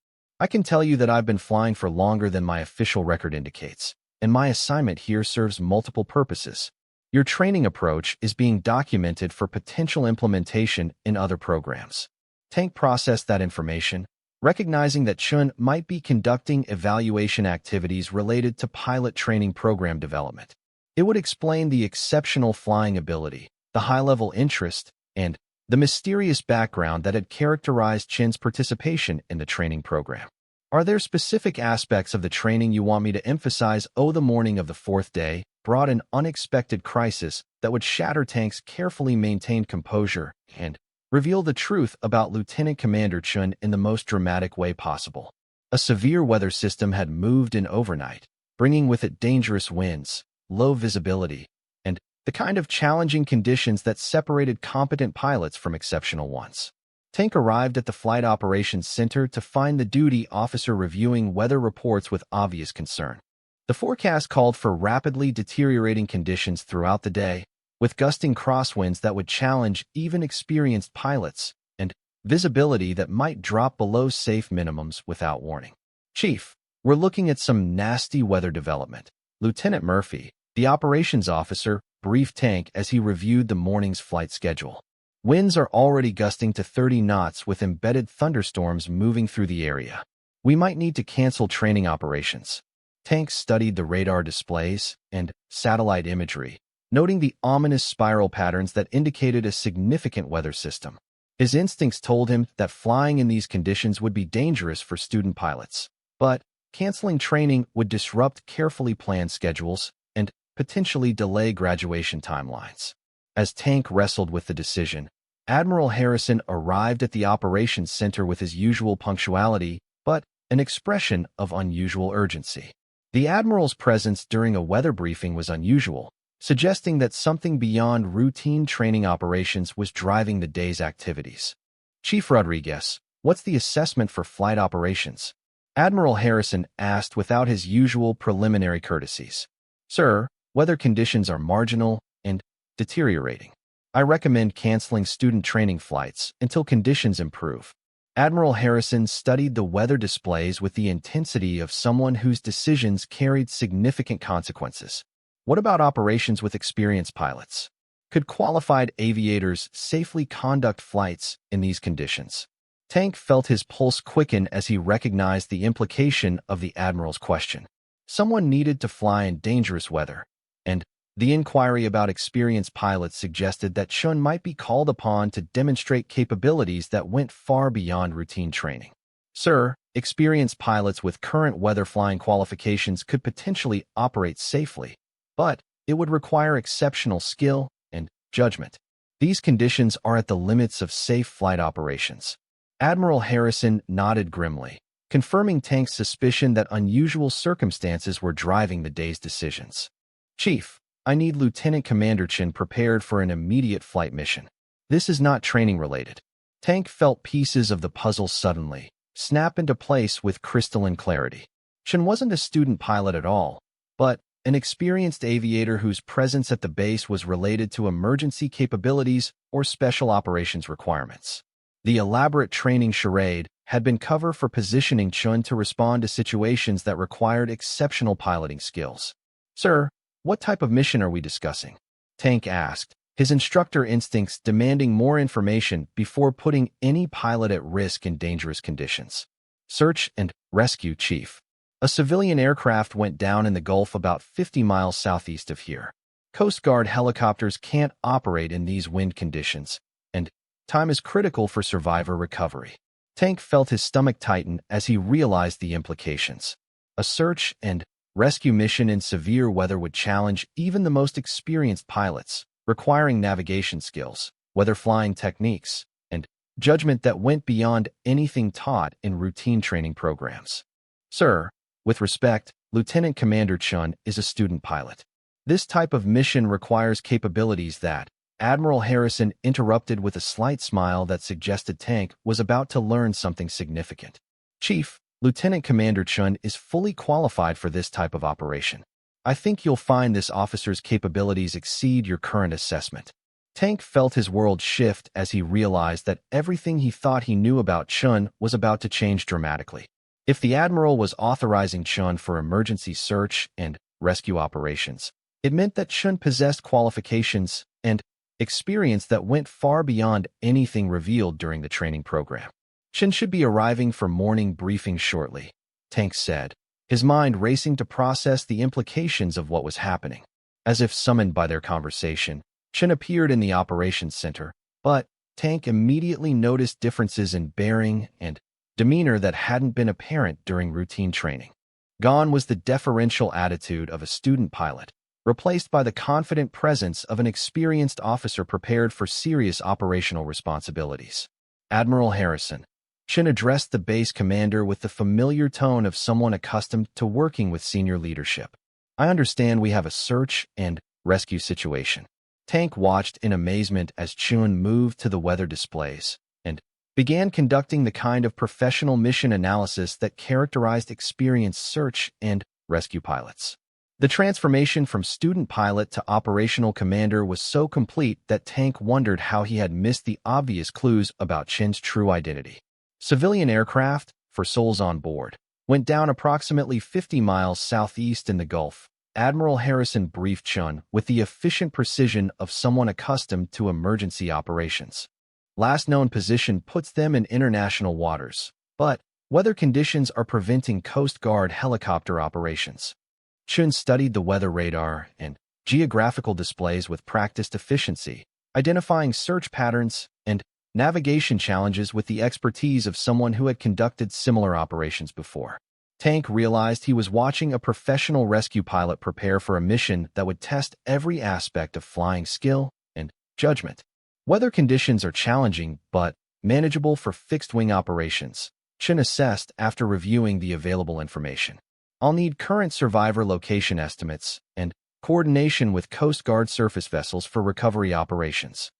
I can tell you that I've been flying for longer than my official record indicates, and my assignment here serves multiple purposes. Your training approach is being documented for potential implementation in other programs. Tank processed that information, recognizing that Chun might be conducting evaluation activities related to pilot training program development. It would explain the exceptional flying ability, the high-level interest, and the mysterious background that had characterized Chin's participation in the training program. Are there specific aspects of the training you want me to emphasize? The morning of the fourth day brought an unexpected crisis that would shatter Tank's carefully maintained composure and reveal the truth about Lieutenant Commander Chun in the most dramatic way possible. A severe weather system had moved in overnight, bringing with it dangerous winds, low visibility, and the kind of challenging conditions that separated competent pilots from exceptional ones. Tank arrived at the Flight Operations Center to find the duty officer reviewing weather reports with obvious concern. The forecast called for rapidly deteriorating conditions throughout the day, with gusting crosswinds that would challenge even experienced pilots, and visibility that might drop below safe minimums without warning. Chief, we're looking at some nasty weather development. Lieutenant Murphy, the operations officer, briefed Tank as he reviewed the morning's flight schedule. Winds are already gusting to 30 knots with embedded thunderstorms moving through the area. We might need to cancel training operations. Tank studied the radar displays and satellite imagery, noting the ominous spiral patterns that indicated a significant weather system. His instincts told him that flying in these conditions would be dangerous for student pilots, but canceling training would disrupt carefully planned schedules and potentially delay graduation timelines. As Tank wrestled with the decision, Admiral Harrison arrived at the operations center with his usual punctuality, but an expression of unusual urgency. The Admiral's presence during a weather briefing was unusual, suggesting that something beyond routine training operations was driving the day's activities. Chief Rodriguez, what's the assessment for flight operations? Admiral Harrison asked without his usual preliminary courtesies. Sir, weather conditions are marginal and deteriorating. I recommend canceling student training flights until conditions improve. Admiral Harrison studied the weather displays with the intensity of someone whose decisions carried significant consequences. What about operations with experienced pilots? Could qualified aviators safely conduct flights in these conditions? Tank felt his pulse quicken as he recognized the implication of the Admiral's question. Someone needed to fly in dangerous weather, and the inquiry about experienced pilots suggested that Chun might be called upon to demonstrate capabilities that went far beyond routine training. Sir, experienced pilots with current weather flying qualifications could potentially operate safely, but it would require exceptional skill and judgment. These conditions are at the limits of safe flight operations. Admiral Harrison nodded grimly, confirming Tank's suspicion that unusual circumstances were driving the day's decisions. Chief, I need Lieutenant Commander Chin prepared for an immediate flight mission. This is not training-related. Tank felt pieces of the puzzle suddenly snap into place with crystalline clarity. Chin wasn't a student pilot at all, but an experienced aviator whose presence at the base was related to emergency capabilities or special operations requirements. The elaborate training charade had been cover for positioning Chun to respond to situations that required exceptional piloting skills. Sir, what type of mission are we discussing? Tank asked, his instructor instincts demanding more information before putting any pilot at risk in dangerous conditions. Search and rescue, Chief. A civilian aircraft went down in the Gulf about 50 miles southeast of here. Coast Guard helicopters can't operate in these wind conditions, and time is critical for survivor recovery. Tank felt his stomach tighten as he realized the implications. A search and rescue mission in severe weather would challenge even the most experienced pilots, requiring navigation skills, weather flying techniques, and judgment that went beyond anything taught in routine training programs. Sir, with respect, Lieutenant Commander Chun is a student pilot. This type of mission requires capabilities that Admiral Harrison interrupted with a slight smile that suggested Tank was about to learn something significant. Chief, Lieutenant Commander Chun is fully qualified for this type of operation. I think you'll find this officer's capabilities exceed your current assessment. Tank felt his world shift as he realized that everything he thought he knew about Chun was about to change dramatically. If the Admiral was authorizing Chun for emergency search and rescue operations, it meant that Chun possessed qualifications and experience that went far beyond anything revealed during the training program. Chun should be arriving for morning briefing shortly, Tank said, his mind racing to process the implications of what was happening. As if summoned by their conversation, Chun appeared in the operations center, but Tank immediately noticed differences in bearing and demeanor that hadn't been apparent during routine training. Gone was the deferential attitude of a student pilot, replaced by the confident presence of an experienced officer prepared for serious operational responsibilities. Admiral Harrison. Chin addressed the base commander with the familiar tone of someone accustomed to working with senior leadership. I understand we have a search and rescue situation. Tank watched in amazement as Chun moved to the weather displays and began conducting the kind of professional mission analysis that characterized experienced search and rescue pilots. The transformation from student pilot to operational commander was so complete that Tank wondered how he had missed the obvious clues about Chin's true identity. Civilian aircraft, for souls on board, went down approximately 50 miles southeast in the Gulf. Admiral Harrison briefed Chun with the efficient precision of someone accustomed to emergency operations. Last known position puts them in international waters, but weather conditions are preventing Coast Guard helicopter operations. Chun studied the weather radar and geographical displays with practiced efficiency, identifying search patterns and navigation challenges with the expertise of someone who had conducted similar operations before. Tank realized he was watching a professional rescue pilot prepare for a mission that would test every aspect of flying skill and judgment. Weather conditions are challenging but manageable for fixed-wing operations, Chun assessed after reviewing the available information. I'll need current survivor location estimates and coordination with Coast Guard surface vessels for recovery operations.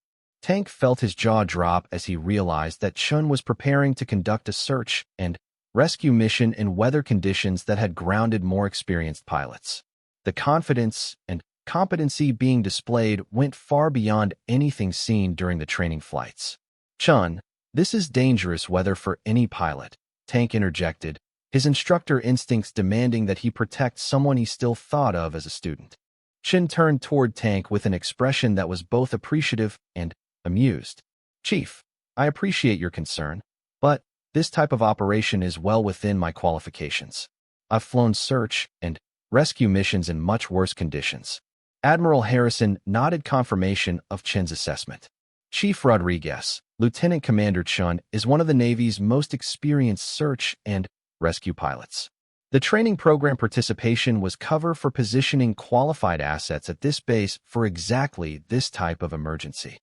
Tank felt his jaw drop as he realized that Chun was preparing to conduct a search and rescue mission in weather conditions that had grounded more experienced pilots. The confidence and competency being displayed went far beyond anything seen during the training flights. "Chun, this is dangerous weather for any pilot," Tank interjected, his instructor instincts demanding that he protect someone he still thought of as a student. Chun turned toward Tank with an expression that was both appreciative and amused. "Chief, I appreciate your concern, but this type of operation is well within my qualifications. I've flown search and rescue missions in much worse conditions." Admiral Harrison nodded confirmation of Chen's assessment. Chief Rodriguez, Lieutenant Commander Chun, is one of the Navy's most experienced search and rescue pilots. The training program participation was cover for positioning qualified assets at this base for exactly this type of emergency.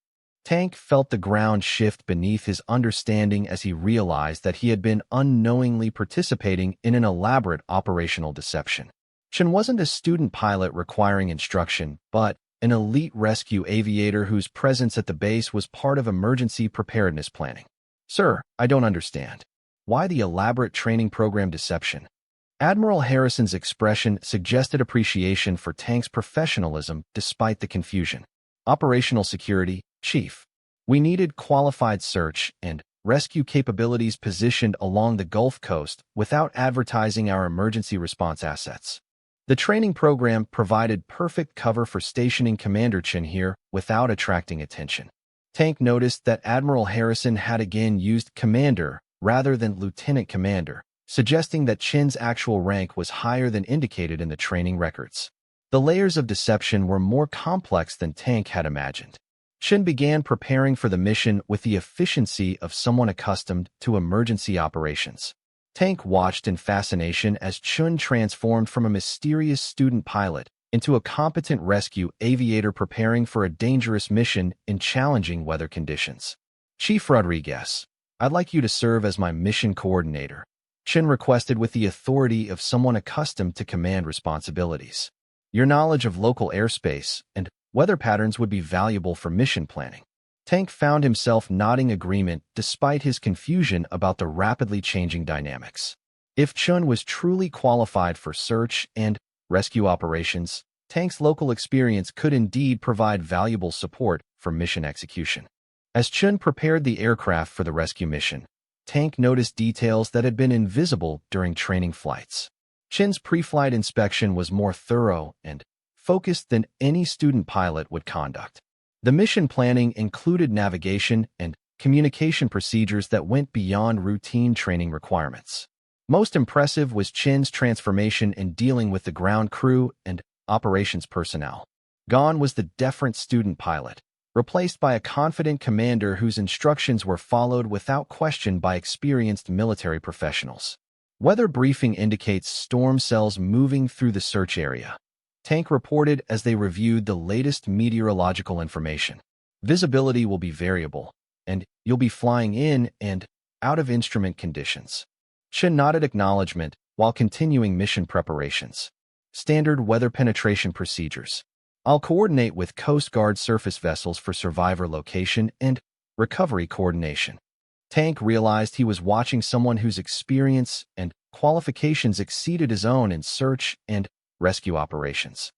Tank felt the ground shift beneath his understanding as he realized that he had been unknowingly participating in an elaborate operational deception. Chun wasn't a student pilot requiring instruction, but an elite rescue aviator whose presence at the base was part of emergency preparedness planning. "Sir, I don't understand. Why the elaborate training program deception?" Admiral Harrison's expression suggested appreciation for Tank's professionalism despite the confusion. "Operational security, Chief. We needed qualified search and rescue capabilities positioned along the Gulf Coast without advertising our emergency response assets. The training program provided perfect cover for stationing Commander Chin here without attracting attention." Tank noticed that Admiral Harrison had again used Commander rather than Lieutenant Commander, suggesting that Chin's actual rank was higher than indicated in the training records. The layers of deception were more complex than Tank had imagined. Chin began preparing for the mission with the efficiency of someone accustomed to emergency operations. Tank watched in fascination as Chun transformed from a mysterious student pilot into a competent rescue aviator preparing for a dangerous mission in challenging weather conditions. "Chief Rodriguez, I'd like you to serve as my mission coordinator," Chin requested with the authority of someone accustomed to command responsibilities. "Your knowledge of local airspace and weather patterns would be valuable for mission planning." Tank found himself nodding agreement despite his confusion about the rapidly changing dynamics. If Chun was truly qualified for search and rescue operations, Tank's local experience could indeed provide valuable support for mission execution. As Chun prepared the aircraft for the rescue mission, Tank noticed details that had been invisible during training flights. Chin's pre-flight inspection was more thorough and focused than any student pilot would conduct. The mission planning included navigation and communication procedures that went beyond routine training requirements. Most impressive was Chin's transformation in dealing with the ground crew and operations personnel. Gone was the deferent student pilot, replaced by a confident commander whose instructions were followed without question by experienced military professionals. Weather briefing indicates storm cells moving through the search area, Tank reported as they reviewed the latest meteorological information. "Visibility will be variable, and you'll be flying in and out of instrument conditions." Chin nodded acknowledgement while continuing mission preparations. "Standard weather penetration procedures. I'll coordinate with Coast Guard surface vessels for survivor location and recovery coordination." Tank realized he was watching someone whose experience and qualifications exceeded his own in search and rescue operations.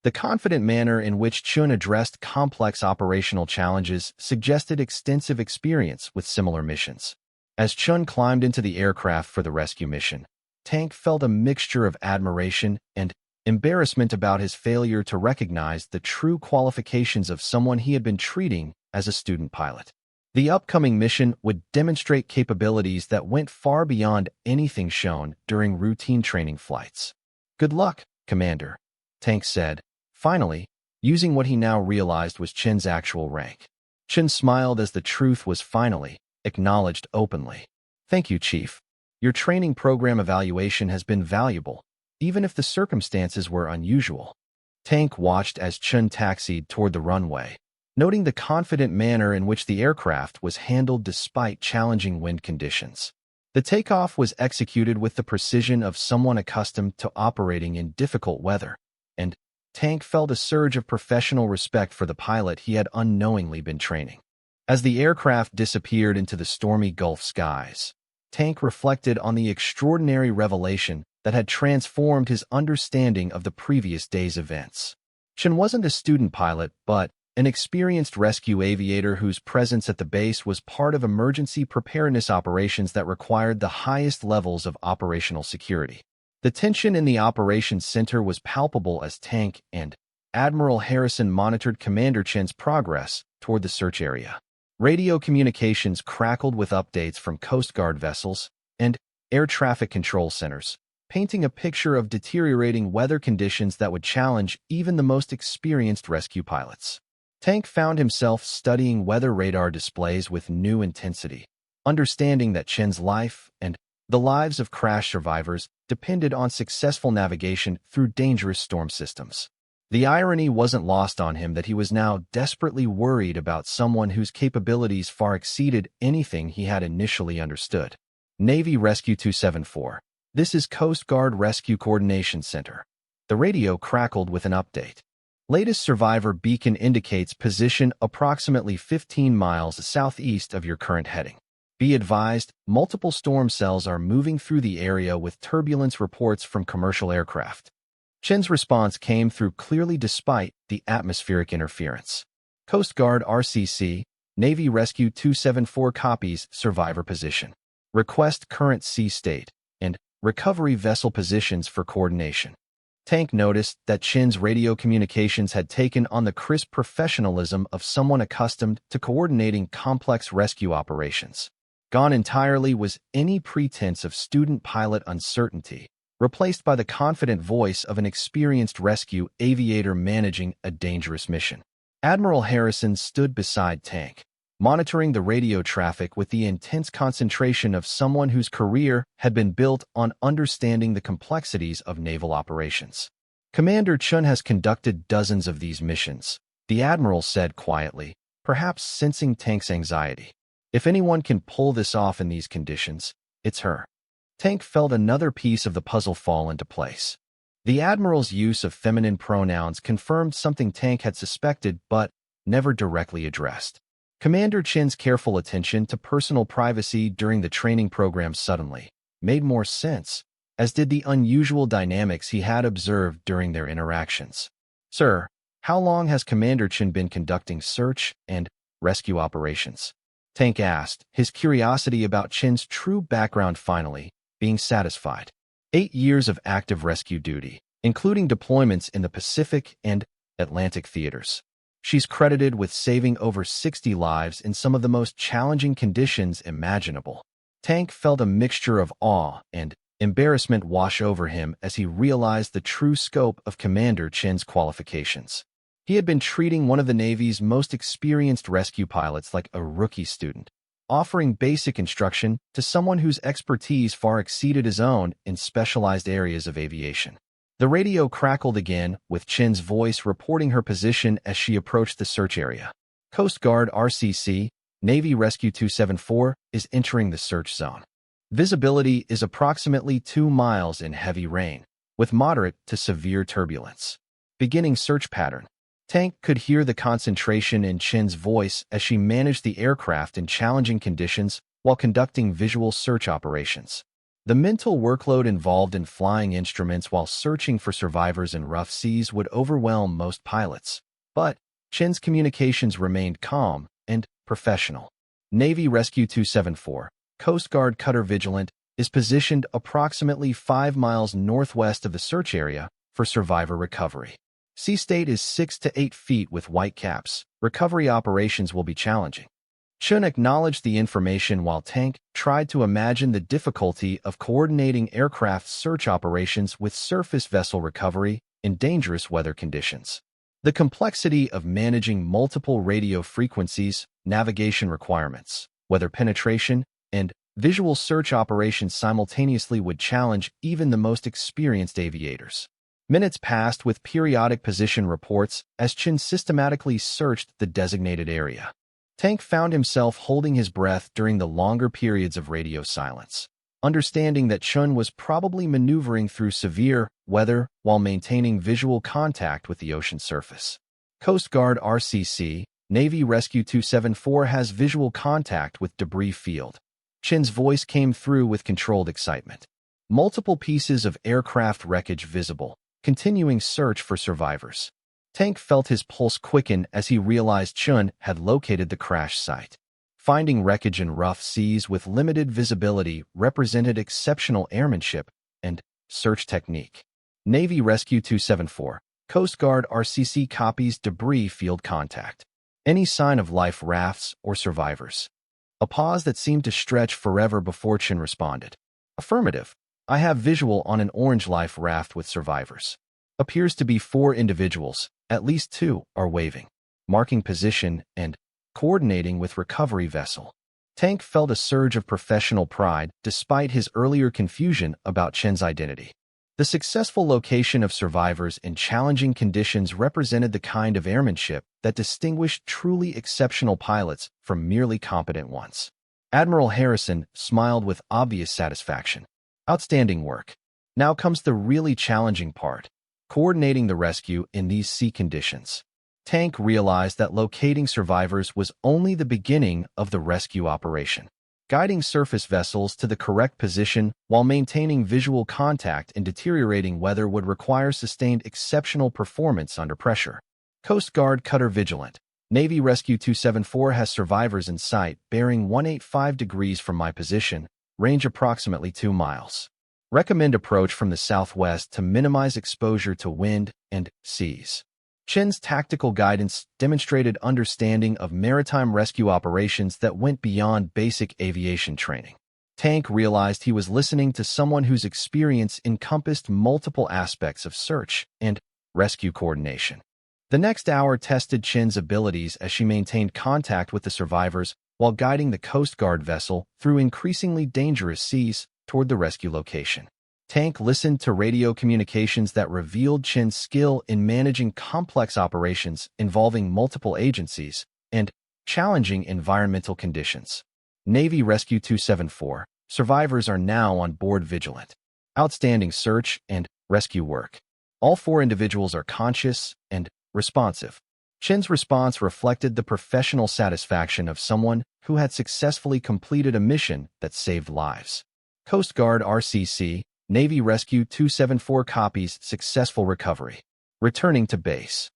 The confident manner in which Chun addressed complex operational challenges suggested extensive experience with similar missions. As Chun climbed into the aircraft for the rescue mission, Tank felt a mixture of admiration and embarrassment about his failure to recognize the true qualifications of someone he had been treating as a student pilot. The upcoming mission would demonstrate capabilities that went far beyond anything shown during routine training flights. "Good luck, Commander," Tank said, finally, using what he now realized was Chin's actual rank. Chin smiled as the truth was finally acknowledged openly. "Thank you, Chief. Your training program evaluation has been valuable, even if the circumstances were unusual." Tank watched as Chun taxied toward the runway, noting the confident manner in which the aircraft was handled despite challenging wind conditions. The takeoff was executed with the precision of someone accustomed to operating in difficult weather, and Tank felt a surge of professional respect for the pilot he had unknowingly been training. As the aircraft disappeared into the stormy Gulf skies, Tank reflected on the extraordinary revelation that had transformed his understanding of the previous day's events. Chen wasn't a student pilot, but an experienced rescue aviator whose presence at the base was part of emergency preparedness operations that required the highest levels of operational security. The tension in the operations center was palpable as Tank and Admiral Harrison monitored Commander Chen's progress toward the search area. Radio communications crackled with updates from Coast Guard vessels and air traffic control centers, painting a picture of deteriorating weather conditions that would challenge even the most experienced rescue pilots. Tank found himself studying weather radar displays with new intensity, understanding that Chen's life and the lives of crash survivors depended on successful navigation through dangerous storm systems. The irony wasn't lost on him that he was now desperately worried about someone whose capabilities far exceeded anything he had initially understood. Navy Rescue 274. This is Coast Guard Rescue Coordination Center. The radio crackled with an update. Latest survivor beacon indicates position approximately 15 miles southeast of your current heading. Be advised, multiple storm cells are moving through the area with turbulence reports from commercial aircraft. Chen's response came through clearly despite the atmospheric interference. Coast Guard RCC, Navy Rescue 274 copies survivor position. Request current sea state and recovery vessel positions for coordination. Tank noticed that Chen's radio communications had taken on the crisp professionalism of someone accustomed to coordinating complex rescue operations. Gone entirely was any pretense of student pilot uncertainty, replaced by the confident voice of an experienced rescue aviator managing a dangerous mission. Admiral Harrison stood beside Tank, monitoring the radio traffic with the intense concentration of someone whose career had been built on understanding the complexities of naval operations. Commander Chun has conducted dozens of these missions, the Admiral said quietly, perhaps sensing Tank's anxiety. If anyone can pull this off in these conditions, it's her. Tank felt another piece of the puzzle fall into place. The Admiral's use of feminine pronouns confirmed something Tank had suspected but never directly addressed. Commander Chen's careful attention to personal privacy during the training program suddenly made more sense, as did the unusual dynamics he had observed during their interactions. Sir, how long has Commander Chen been conducting search and rescue operations? Tank asked, his curiosity about Chen's true background finally being satisfied. 8 years of active rescue duty, including deployments in the Pacific and Atlantic theaters. She's credited with saving over 60 lives in some of the most challenging conditions imaginable. Tank felt a mixture of awe and embarrassment wash over him as he realized the true scope of Commander Chen's qualifications. He had been treating one of the Navy's most experienced rescue pilots like a rookie student, offering basic instruction to someone whose expertise far exceeded his own in specialized areas of aviation. The radio crackled again, with Chen's voice reporting her position as she approached the search area. Coast Guard RCC, Navy Rescue 274, is entering the search zone. Visibility is approximately 2 miles in heavy rain, with moderate to severe turbulence. Beginning search pattern. Tank could hear the concentration in Chen's voice as she managed the aircraft in challenging conditions while conducting visual search operations. The mental workload involved in flying instruments while searching for survivors in rough seas would overwhelm most pilots, but Chen's communications remained calm and professional. Navy Rescue 274, Coast Guard Cutter Vigilant, is positioned approximately 5 miles northwest of the search area for survivor recovery. Sea state is 6 to 8 feet with white caps. Recovery operations will be challenging. Chun acknowledged the information while Tank tried to imagine the difficulty of coordinating aircraft search operations with surface vessel recovery in dangerous weather conditions. The complexity of managing multiple radio frequencies, navigation requirements, weather penetration, and visual search operations simultaneously would challenge even the most experienced aviators. Minutes passed with periodic position reports as Chin systematically searched the designated area. Tank found himself holding his breath during the longer periods of radio silence, understanding that Chun was probably maneuvering through severe weather while maintaining visual contact with the ocean surface. Coast Guard RCC, Navy Rescue 274 has visual contact with debris field. Chin's voice came through with controlled excitement. Multiple pieces of aircraft wreckage visible, continuing search for survivors. Tank felt his pulse quicken as he realized Chun had located the crash site. Finding wreckage in rough seas with limited visibility represented exceptional airmanship and search technique. Navy Rescue 274, Coast Guard RCC copies debris field contact. Any sign of life rafts or survivors? A pause that seemed to stretch forever before Chin responded. Affirmative. I have visual on an orange life raft with survivors. Appears to be 4 individuals, at least 2 are waving, marking position and coordinating with recovery vessel. Tank felt a surge of professional pride despite his earlier confusion about Chin's identity. The successful location of survivors in challenging conditions represented the kind of airmanship that distinguished truly exceptional pilots from merely competent ones. Admiral Harrison smiled with obvious satisfaction. Outstanding work. Now comes the really challenging part, coordinating the rescue in these sea conditions. Tank realized that locating survivors was only the beginning of the rescue operation. Guiding surface vessels to the correct position while maintaining visual contact in deteriorating weather would require sustained exceptional performance under pressure. Coast Guard Cutter Vigilant, Navy Rescue 274 has survivors in sight bearing 185 degrees from my position, range approximately 2 miles. Recommend approach from the southwest to minimize exposure to wind and seas. Chin's tactical guidance demonstrated understanding of maritime rescue operations that went beyond basic aviation training. Tank realized he was listening to someone whose experience encompassed multiple aspects of search and rescue coordination. The next hour tested Chin's abilities as she maintained contact with the survivors while guiding the Coast Guard vessel through increasingly dangerous seas toward the rescue location. Tank listened to radio communications that revealed Chin's skill in managing complex operations involving multiple agencies and challenging environmental conditions. Navy Rescue 274, survivors are now on board Vigilant. Outstanding search and rescue work. All 4 individuals are conscious and responsive. Chin's response reflected the professional satisfaction of someone who had successfully completed a mission that saved lives. Coast Guard RCC, Navy Rescue 274 copies successful recovery. Returning to base.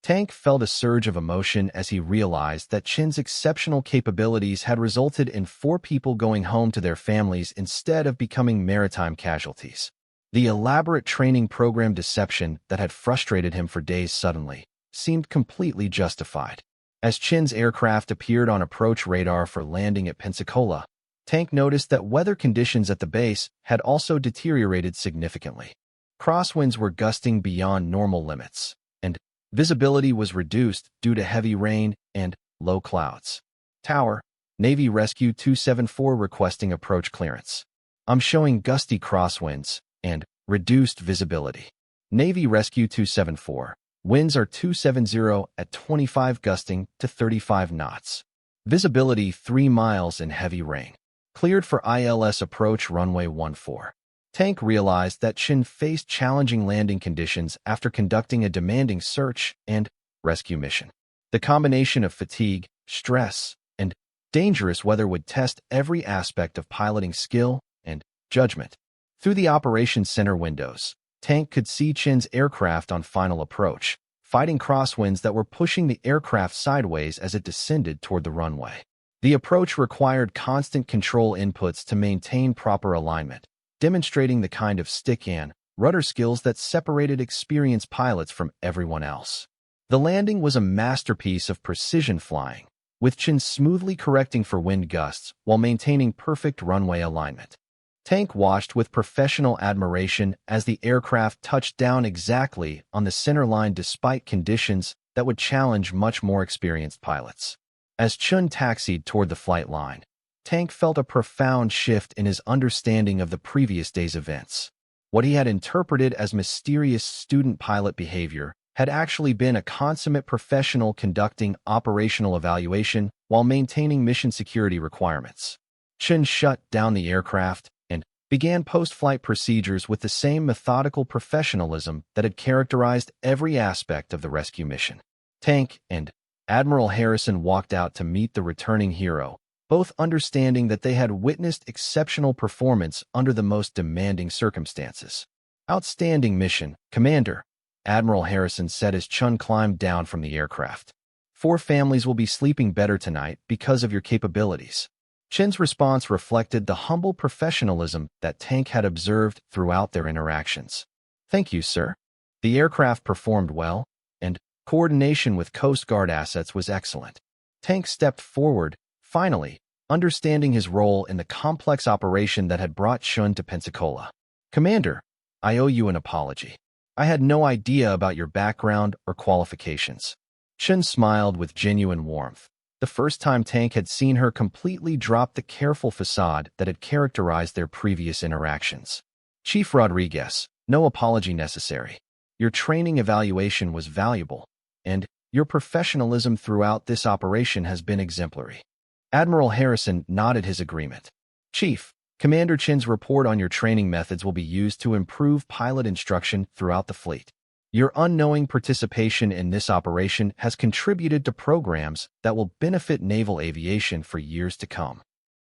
Tank felt a surge of emotion as he realized that Chin's exceptional capabilities had resulted in 4 people going home to their families instead of becoming maritime casualties. The elaborate training program deception that had frustrated him for days suddenly seemed completely justified. As Chin's aircraft appeared on approach radar for landing at Pensacola, Tank noticed that weather conditions at the base had also deteriorated significantly. Crosswinds were gusting beyond normal limits, and visibility was reduced due to heavy rain and low clouds. Tower, Navy Rescue 274 requesting approach clearance. I'm showing gusty crosswinds and reduced visibility. Navy Rescue 274, winds are 270 at 25 gusting to 35 knots. Visibility 3 miles in heavy rain. Cleared for ILS approach runway 14. Tank realized that Chin faced challenging landing conditions after conducting a demanding search and rescue mission. The combination of fatigue, stress, and dangerous weather would test every aspect of piloting skill and judgment. Through the operations center windows, Tank could see Chin's aircraft on final approach, fighting crosswinds that were pushing the aircraft sideways as it descended toward the runway. The approach required constant control inputs to maintain proper alignment, demonstrating the kind of stick and rudder skills that separated experienced pilots from everyone else. The landing was a masterpiece of precision flying, with Chin smoothly correcting for wind gusts while maintaining perfect runway alignment. Tank watched with professional admiration as the aircraft touched down exactly on the center line despite conditions that would challenge much more experienced pilots. As Chun taxied toward the flight line, Tank felt a profound shift in his understanding of the previous day's events. What he had interpreted as mysterious student pilot behavior had actually been a consummate professional conducting operational evaluation while maintaining mission security requirements. Chun shut down the aircraft and began post-flight procedures with the same methodical professionalism that had characterized every aspect of the rescue mission. Tank and Admiral Harrison walked out to meet the returning hero, both understanding that they had witnessed exceptional performance under the most demanding circumstances. "Outstanding mission, Commander," Admiral Harrison said as Chun climbed down from the aircraft. "4 families will be sleeping better tonight because of your capabilities." Chin's response reflected the humble professionalism that Tank had observed throughout their interactions. "Thank you, sir." The aircraft performed well, and coordination with Coast Guard assets was excellent. Tank stepped forward, finally, understanding his role in the complex operation that had brought Chun to Pensacola. "Commander, I owe you an apology. I had no idea about your background or qualifications." Chun smiled with genuine warmth. The first time Tank had seen her completely drop the careful facade that had characterized their previous interactions. "Chief Rodriguez, no apology necessary. Your training evaluation was valuable, and your professionalism throughout this operation has been exemplary." Admiral Harrison nodded his agreement. "Chief, Commander Chin's report on your training methods will be used to improve pilot instruction throughout the fleet. Your unknowing participation in this operation has contributed to programs that will benefit naval aviation for years to come."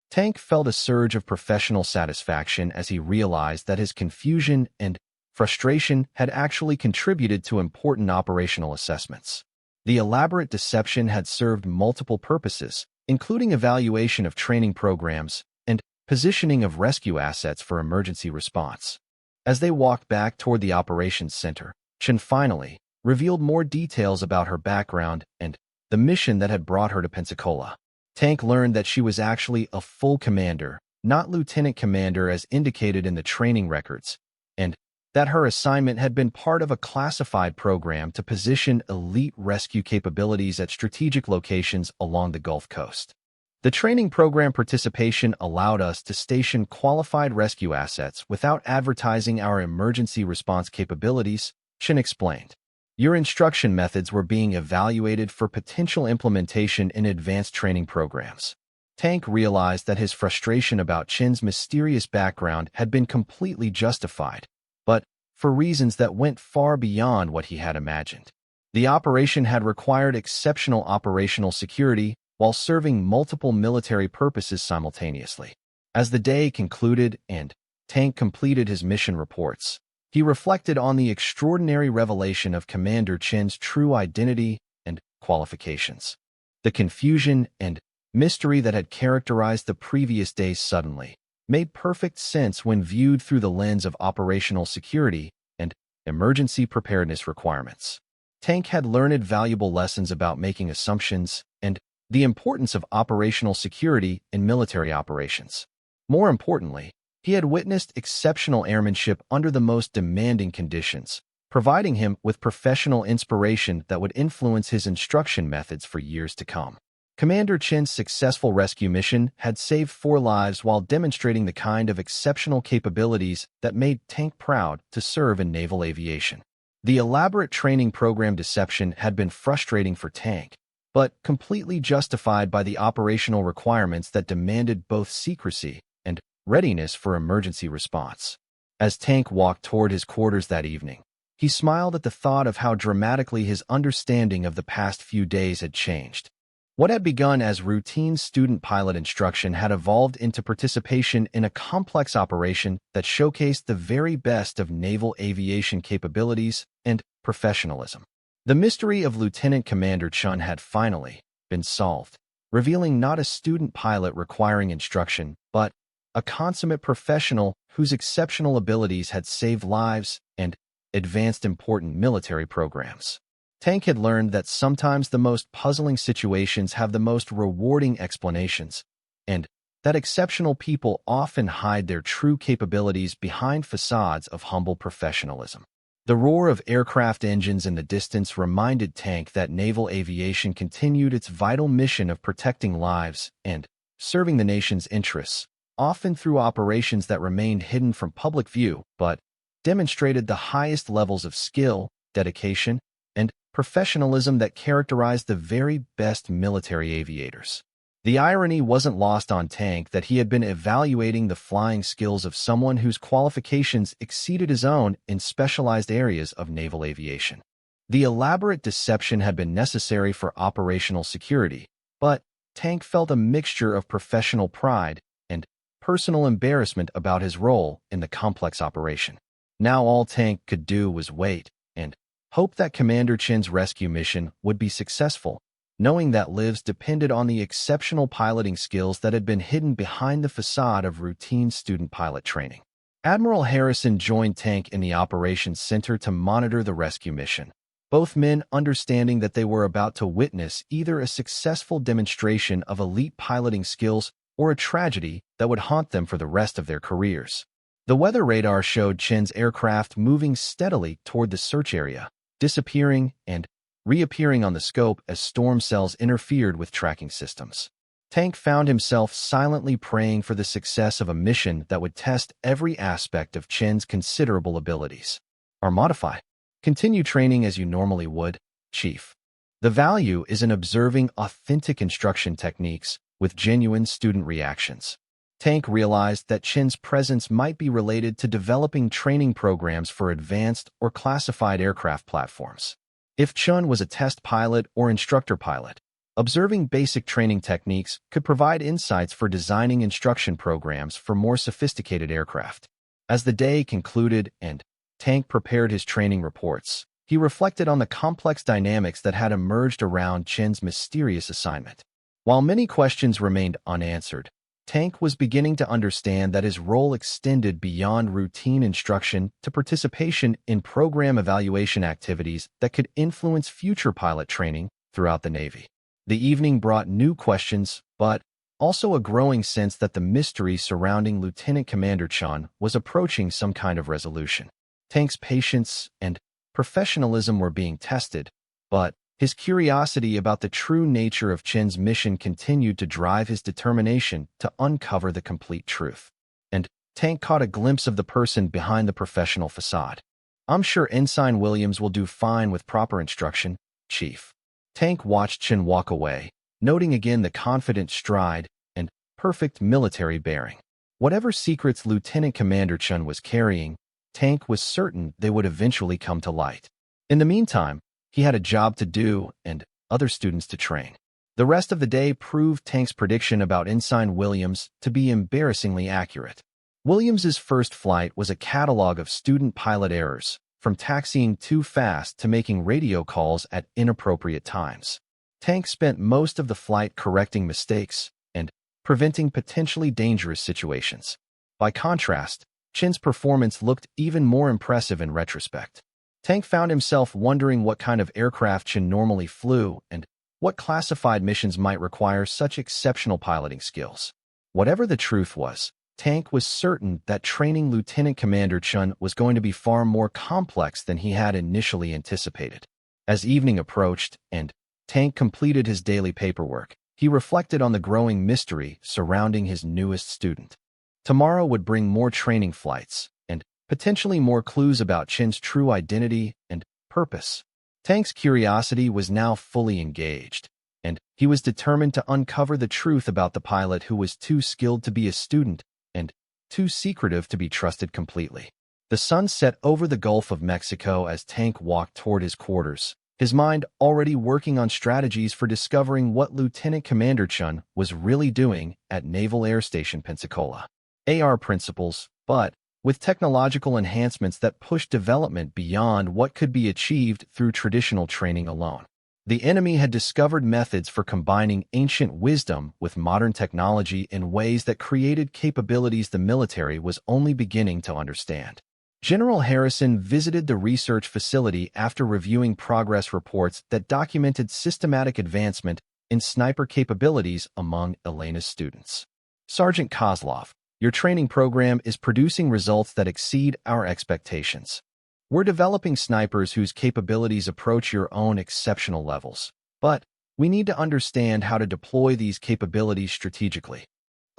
Tank felt a surge of professional satisfaction as he realized that his confusion and frustration had actually contributed to important operational assessments. The elaborate deception had served multiple purposes, including evaluation of training programs and positioning of rescue assets for emergency response. As they walked back toward the operations center, Chen finally revealed more details about her background and the mission that had brought her to Pensacola. Tank learned that she was actually a full commander, not lieutenant commander as indicated in the training records, and that her assignment had been part of a classified program to position elite rescue capabilities at strategic locations along the Gulf Coast. "The training program participation allowed us to station qualified rescue assets without advertising our emergency response capabilities," Chen explained. "Your instruction methods were being evaluated for potential implementation in advanced training programs." Tank realized that his frustration about Chin's mysterious background had been completely justified, but for reasons that went far beyond what he had imagined. The operation had required exceptional operational security while serving multiple military purposes simultaneously. As the day concluded and Tank completed his mission reports, he reflected on the extraordinary revelation of Commander Chin's true identity and qualifications. The confusion and mystery that had characterized the previous days suddenly made perfect sense when viewed through the lens of operational security and emergency preparedness requirements. Tank had learned valuable lessons about making assumptions and the importance of operational security in military operations. More importantly, he had witnessed exceptional airmanship under the most demanding conditions, providing him with professional inspiration that would influence his instruction methods for years to come. Commander Chin's successful rescue mission had saved 4 lives while demonstrating the kind of exceptional capabilities that made Tank proud to serve in naval aviation. The elaborate training program deception had been frustrating for Tank, but completely justified by the operational requirements that demanded both secrecy and readiness for emergency response. As Tank walked toward his quarters that evening, he smiled at the thought of how dramatically his understanding of the past few days had changed. What had begun as routine student pilot instruction had evolved into participation in a complex operation that showcased the very best of naval aviation capabilities and professionalism. The mystery of Lieutenant Commander Chun had finally been solved, revealing not a student pilot requiring instruction, but a consummate professional whose exceptional abilities had saved lives and advanced important military programs. Tank had learned that sometimes the most puzzling situations have the most rewarding explanations, and that exceptional people often hide their true capabilities behind facades of humble professionalism. The roar of aircraft engines in the distance reminded Tank that naval aviation continued its vital mission of protecting lives and serving the nation's interests, often through operations that remained hidden from public view but demonstrated the highest levels of skill, dedication, and professionalism that characterized the very best military aviators. The irony wasn't lost on Tank that he had been evaluating the flying skills of someone whose qualifications exceeded his own in specialized areas of naval aviation. The elaborate deception had been necessary for operational security, but Tank felt a mixture of professional pride and personal embarrassment about his role in the complex operation. Now all Tank could do was wait and hope that Commander Chin's rescue mission would be successful, knowing that lives depended on the exceptional piloting skills that had been hidden behind the facade of routine student pilot training. Admiral Harrison joined Tank in the operations center to monitor the rescue mission, both men understanding that they were about to witness either a successful demonstration of elite piloting skills or a tragedy that would haunt them for the rest of their careers. The weather radar showed Chin's aircraft moving steadily toward the search area, disappearing and reappearing on the scope as storm cells interfered with tracking systems. Tank found himself silently praying for the success of a mission that would test every aspect of Chin's considerable abilities. Modify. Continue training as you normally would, Chief. The value is in observing authentic instruction techniques with genuine student reactions. Tank realized that Chin's presence might be related to developing training programs for advanced or classified aircraft platforms. If Chun was a test pilot or instructor pilot, observing basic training techniques could provide insights for designing instruction programs for more sophisticated aircraft. As the day concluded and Tank prepared his training reports, he reflected on the complex dynamics that had emerged around Chin's mysterious assignment. While many questions remained unanswered, Tank was beginning to understand that his role extended beyond routine instruction to participation in program evaluation activities that could influence future pilot training throughout the Navy. The evening brought new questions, but also a growing sense that the mystery surrounding Lieutenant Commander Chun was approaching some kind of resolution. Tank's patience and professionalism were being tested, but his curiosity about the true nature of Chin's mission continued to drive his determination to uncover the complete truth. And Tank caught a glimpse of the person behind the professional facade. "I'm sure Ensign Williams will do fine with proper instruction, Chief." Tank watched Chin walk away, noting again the confident stride and perfect military bearing. Whatever secrets Lieutenant Commander Chun was carrying, Tank was certain they would eventually come to light. In the meantime, he had a job to do and other students to train. The rest of the day proved Tank's prediction about Ensign Williams to be embarrassingly accurate. Williams's first flight was a catalog of student pilot errors, from taxiing too fast to making radio calls at inappropriate times. Tank spent most of the flight correcting mistakes and preventing potentially dangerous situations. By contrast, Chin's performance looked even more impressive in retrospect. Tank found himself wondering what kind of aircraft Chin normally flew and what classified missions might require such exceptional piloting skills. Whatever the truth was, Tank was certain that training Lieutenant Commander Chun was going to be far more complex than he had initially anticipated. As evening approached and Tank completed his daily paperwork, he reflected on the growing mystery surrounding his newest student. Tomorrow would bring more training flights and potentially more clues about Chin's true identity and purpose. Tank's curiosity was now fully engaged, and he was determined to uncover the truth about the pilot who was too skilled to be a student and too secretive to be trusted completely. The sun set over the Gulf of Mexico as Tank walked toward his quarters, his mind already working on strategies for discovering what Lieutenant Commander Chun was really doing at Naval Air Station Pensacola. AR principles, but with technological enhancements that pushed development beyond what could be achieved through traditional training alone. The enemy had discovered methods for combining ancient wisdom with modern technology in ways that created capabilities the military was only beginning to understand. General Harrison visited the research facility after reviewing progress reports that documented systematic advancement in sniper capabilities among Elena's students. "Sergeant Kozlov, your training program is producing results that exceed our expectations. We're developing snipers whose capabilities approach your own exceptional levels, but we need to understand how to deploy these capabilities strategically."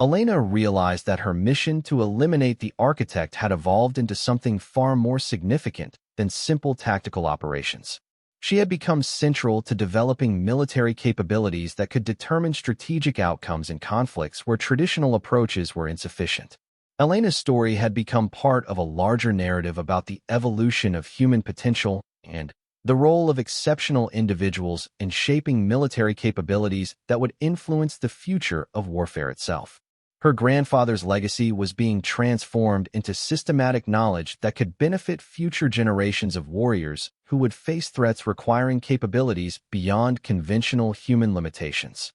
Elena realized that her mission to eliminate the architect had evolved into something far more significant than simple tactical operations. She had become central to developing military capabilities that could determine strategic outcomes in conflicts where traditional approaches were insufficient. Elena's story had become part of a larger narrative about the evolution of human potential and the role of exceptional individuals in shaping military capabilities that would influence the future of warfare itself. Her grandfather's legacy was being transformed into systematic knowledge that could benefit future generations of warriors who would face threats requiring capabilities beyond conventional human limitations.